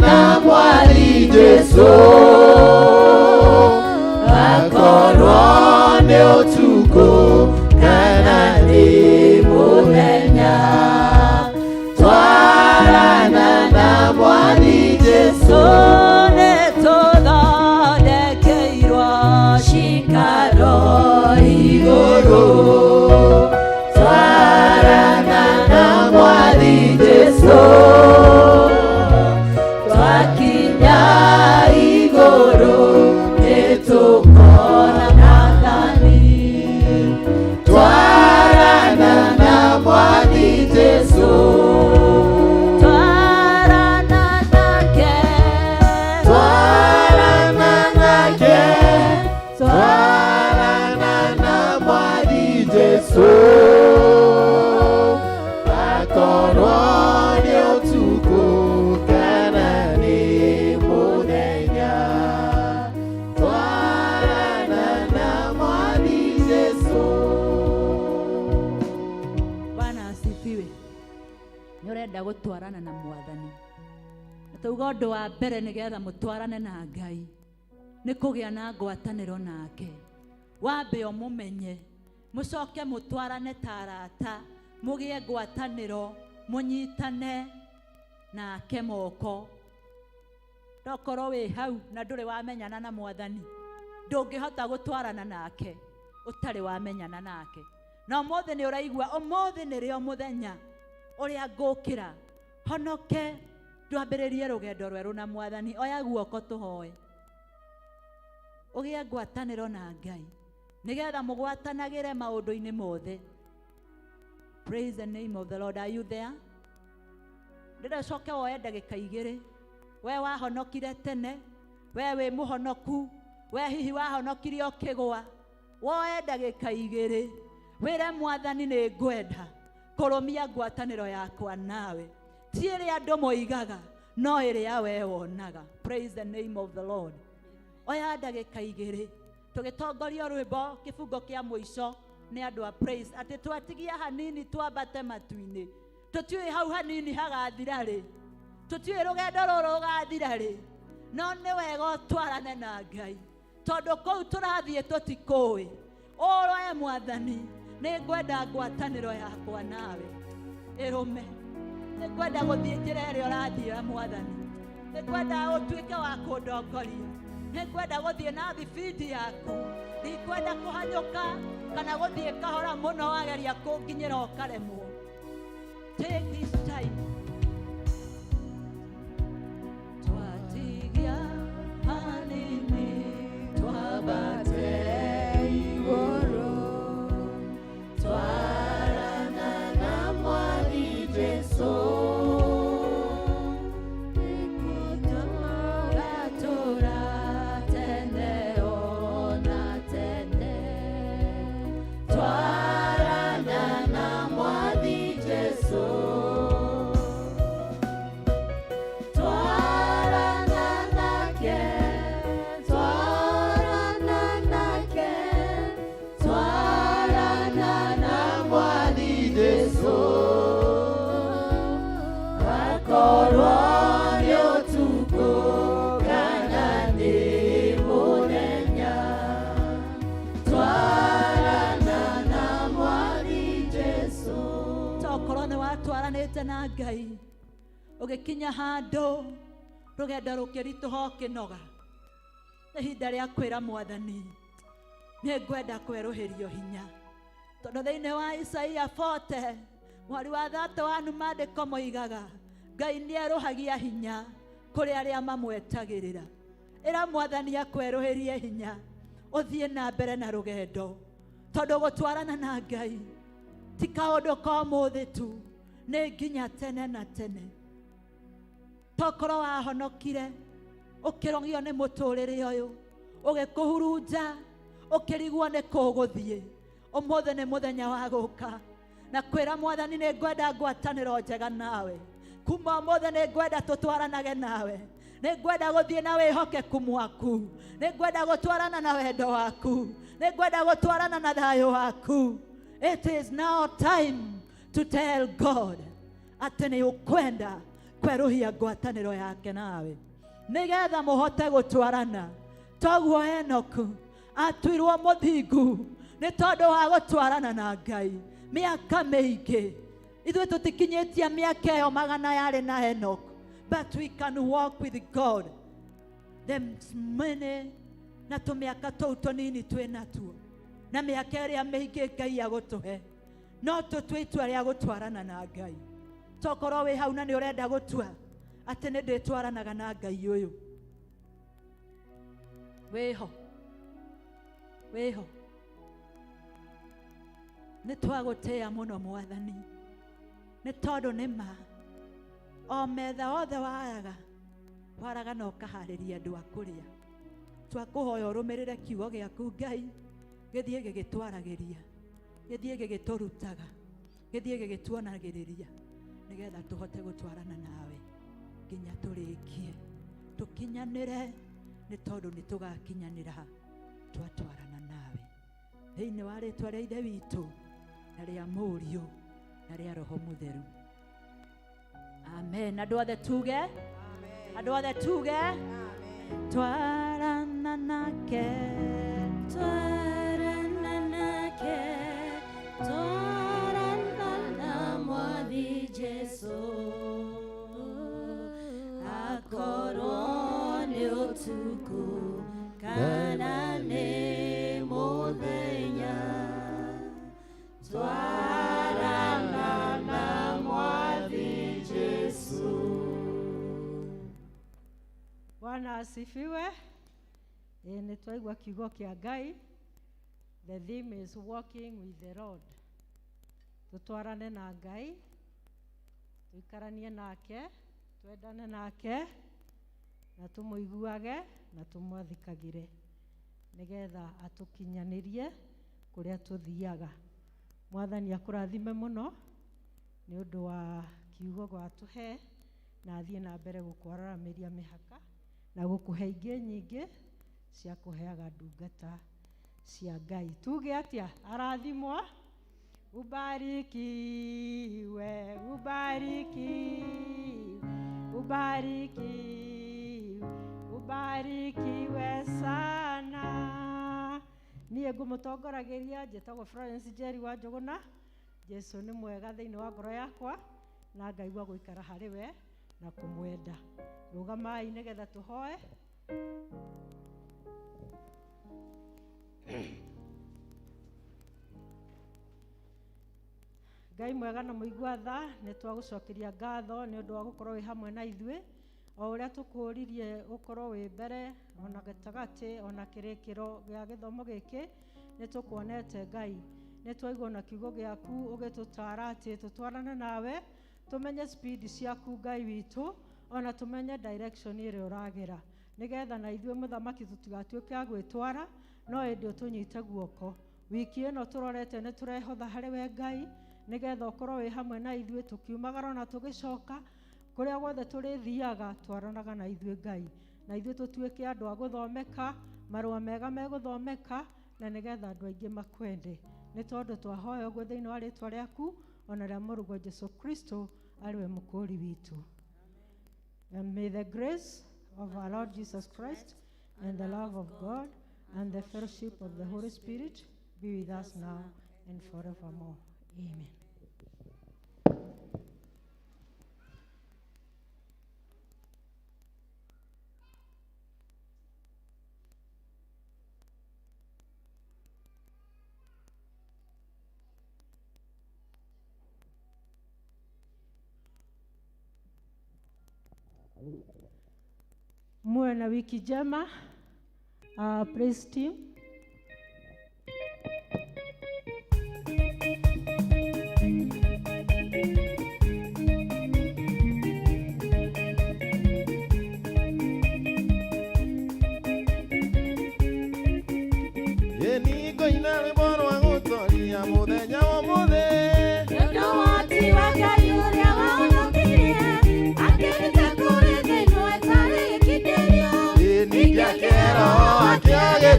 Speaker 11: na Mwathi Jesu akorwo nĩ ũtukũ kana nĩ mũthenya twarana na Mwathi Jesu nĩtũthondekeirwo cikaro igũrũ twarana na Mwathi Jesu twakinya igũrũ nĩtũkona Nathani twarana na Mwathi Jesu twarana nake twarana na Mwathi Jesu akorwo nĩ ũtukũ kana nĩ mũthenya twarana na Mwathi Jesu. Bwana asifiwe. Nĩ ũrenda gũtwarana na Mwathani. Tauga ũndũ wa mbere nĩgetha mũtwarane na Ngai nĩ kũgĩa na ngwatanĩro nake. Wambe ũmũmenye mũcoke mũtwarane ta arata mũgĩe ngwatanĩro mũnyitane nake moko. Ndokorwo wĩ hau na ndũrĩ wamenyana na Mwathani ndũngĩhota gũtwarana nake ũtarĩ wamenyana nake. Na ũmũthĩ nĩ ũraigua ũmũthĩ nĩrĩo mũthenya ũrĩa ngũkĩra honoke twambĩrĩrie rũgendo rwerũ na Mwathani. Oya guoko tũhoe ũgĩe ngwatanĩro na Ngai nĩgetha mũgwatanagĩre maũndũ-inĩ mothe. Praise the name of the Lord. Are you there? Ndĩracoke woe ndagĩka igĩrĩ. We wahonokire tene, we wĩ mũhonoku, we hihi wahonokirio kĩgwa, woe ndagĩka igĩrĩ wĩre Mwathani nĩ ngwenda kũrũmia ngwatanĩro yakwa nawe. Ti ĩrĩa andũ moigaga no ĩrĩa we wonaga. Praise the name of the Lord. Oya ndagĩka igĩrĩ tũgĩtongoria rwĩmbo kĩbungo kĩa mũico nĩ andũ a praise atĩ twatigia hanini twambate matu-inĩ. Tũtiũĩ hau hanini hagathira rĩ, tũtiũĩ rũgendo rũrũ rũgathira rĩ, no nĩ wega ũtwarane na Ngai tondũ kũu tũrathiĩ tũtikũĩ. Ũroe Mwathani nĩ ngwenda ngwatanĩro yakwa nawe ĩrũme. Nĩ ngwenda gũthiĩ njĩra ĩrĩa ũrathiĩra Mwathani. Nĩ ngwenda ũtuĩke wa kũndongoria. Nĩ ngwenda gũthiĩ na thibindi yaku. Ndikwenda kũhanyũka kana gũthiĩ kahora mũno wageria kũnginyĩra ũkaremwo. Take this time. Twatigia hanini twambate igũrũ twarana na Mwathi Jesu tũgatũra tene ona tene twarana na Mwathi Jesu twarana nake twarana na Mwathi Jesu akorwo nĩ ũtukũ kana nĩ mũthenya twarana na Mwathi Jesu. Tokorwo nĩ watwaranĩte na Ngai ũgĩkinya handũ rũgendo rũkĩritũha ũkĩnoga, nĩ ihinda rĩa kwĩra Mwathani nĩ ngwenda kwerũhĩrio hinya. Tondũ thĩinĩ wa Isaia 40 mweri wa 31 maandĩko moigaga Ngai nĩ erũhagia hinya kũrĩ arĩa mamwetagĩrĩra. Ĩra Mwathani akwerũhĩrie hinya ũthiĩ na mbere na rũgendo tondũ gũtwarana na Ngai ti kaũndũ ka ũmũthĩ tu, nĩ nginya tene na tene. Tokorwo wahonokire ũkĩrogio nĩ mũtũrĩre ũyũ ũgĩkũhurunja ukirigwo nĩ kũgũthiĩ ũmũthĩ nĩ mũthenya wa gũka na kwĩra Mwathani nĩ ngwenda ngwatanĩro njega nawe. Kuma ũmũthĩ nĩ ngwenda tũtwaranage nawe, nĩ ngwenda gũthiĩ na wĩhokeku mwaku, nĩ ngwenda gũtwarana na wendo waku, nĩ ngwenda gũtwarana na thayũ waku. It is now time to tell God atĩ nĩ ũkwenda kwerũhia ngwatanĩro yake nawe nĩgetha mũhote gũtwarana. Toguo Enoku atuirwo mũthingu nĩ tondũ wa gũtwarana na Ngai mĩaka mĩingĩ. Ithuĩ tũtikinyĩtie mĩaka ĩyo magana yarĩ na Enoch, but we can walk with God the many na tũmĩaka tũu tũnini twĩ natuo na mĩaka ĩrĩa mĩingĩ Ngai agũtũhe, no tũtue itua rĩa gũtwarana na Ngai. Tokorwo wĩ hau na nĩ ũrenda gũtua atĩ nĩ ndĩtwaranaga na Ngai ũyũ, wĩho wĩho. Nĩ twagũtĩĩa mũno Mwathani, nĩ tondũ nĩ ma o metha othe waraga na ũkaharĩria andũ a kũrĩa. Twakũhoya ũrũmĩrĩre kiugo gĩaku Ngai, gĩthiĩ gĩgĩtwaragĩria, gĩthiĩ gĩgĩtũrutaga, gĩthiĩ gĩgĩtuonagĩrĩria nĩgetha tũhote gũtwarana nawe nginya tũrĩkie tũkinyanĩre, nĩ tondũ nĩ tũgakinyanĩra twatwarana nawe thĩinĩ wa rĩtwa rĩa Ithe witũ na rĩa Mũriũ na rĩa Roho Mũtheru. Amen. Andũ othe tuge, andũ othe tuge, twarana nake, twarana nake, twarana na Mwathi Jesu, akorwo nĩ ũtukũ kana nĩ mũthenya, twarana na Mwathi Jesu.
Speaker 3: Bwana asifiwe. Nĩ twaigua kiugo kĩa Ngai. The theme is walking with the Lord. Tutwarane na Ngai, tuikaranie nake, twendane nake, na tũmũiguage na tũmwathikagĩre nĩgetha atũkinyanĩrie kũrĩa tũthiaga. Mwathani akũrathime mũno nĩ ũndũ wa kiugo gwatũhe, na athiĩ na mbere gũkwarĩria mĩhaka na gũkũhe ingĩ nyingĩ cia kũheaga ndungata cia Ngai. Tuge atĩa? Arathimwo, ubarikiwe, ubarikiwe, ubarikiwe, ubarikiwe sana. Niĩ ngũmũtongoragĩria, njĩtagwo Florence Njeri wa Njũgũna. Jesu nĩ mwega thĩinĩ wa ngoro yakwa na ngaigua gũikara harĩ we na kũmwenda. Rũgamai nĩgetha tũhoe. Ngai mwega na mũigua tha, nĩ twagũcokeria ngatho nĩ ũndũ wa gũkorwo wĩ hamwe na ithuĩ, o ũrĩa tũkũũririe ũkorwo wĩ mbere ona gatagatĩ ona kĩrĩkĩro gĩa gĩthomo gĩkĩ. Nĩ tũkuonete Ngai, nĩ twaigua na kiugo gĩaku ũgĩtũtara atĩ tũtwarane nawe, tũmenye speed ciaku Ngai witũ, ona tũmenye direction ĩrĩa ũragera, nĩgetha na ithuĩ mũthamaki tũtigatuĩke a gwĩtwara, no ĩndĩ ũtũnyite guoko. Wiki ĩno tũrorete nĩ tũrehotha harĩ we Ngai, nĩgetha ũkorwo wĩ hamwe na ithuĩ tũkiumagara na tũgĩcoka kũrĩa guothe tũrĩthiaga, twaranaga na ithuĩ Ngai, na ithuĩ tũtuĩke andũ a gũthomeka, marũa mega megũthomeka, na nĩgetha andũ aingĩ makwende. Nĩ tondũ twahoya ũguo thĩinĩ wa rĩtwa rĩaku ona rĩa Mũrũgwo Jesu Kristo arĩwe mũkũũri witũ. And may the grace of our Lord Jesus Christ and the love of God and the fellowship of the Holy Spirit be with us now and forevermore. Amen. Muwe na wiki njema, praise team.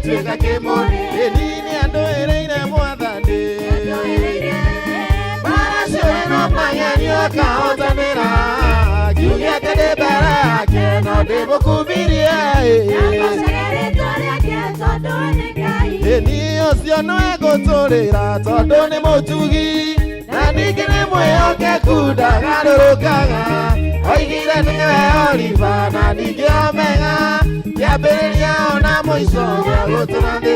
Speaker 1: gĩtuĩka kĩmwe. Nini andũĩrĩire Mwathani, bara ciothe no magenio akahotanĩra. Ngiugĩte ndĩ mbere yake no ndĩmũkumirie. Niĩ ũcio no egũtũũrĩra tondũ nĩ mũtugi, na ningĩ nĩ mwĩhokeku ndagarũrũkaga. Oigire nĩwe Oliva na ningĩ Omega, kĩambĩrĩria ona mũico gĩa gũtũra thĩ.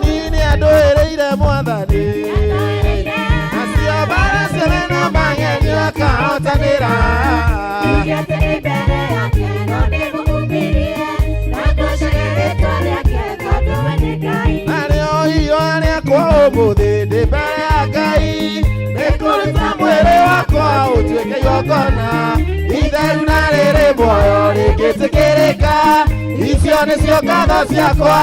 Speaker 1: Niĩ nĩ andũĩrĩire Mwathani, nacio mbara ciothe no magenio akahotanĩra. Narĩo hiyo rĩakwa ũmũthĩ ndĩ mbere ya Ngai, nĩkũruta mwĩrĩ wakwa ũtuĩke igongona itheru na rĩrĩ muoyo rĩngĩtĩkĩrĩka. Icio nĩcio ngatho ciakwa.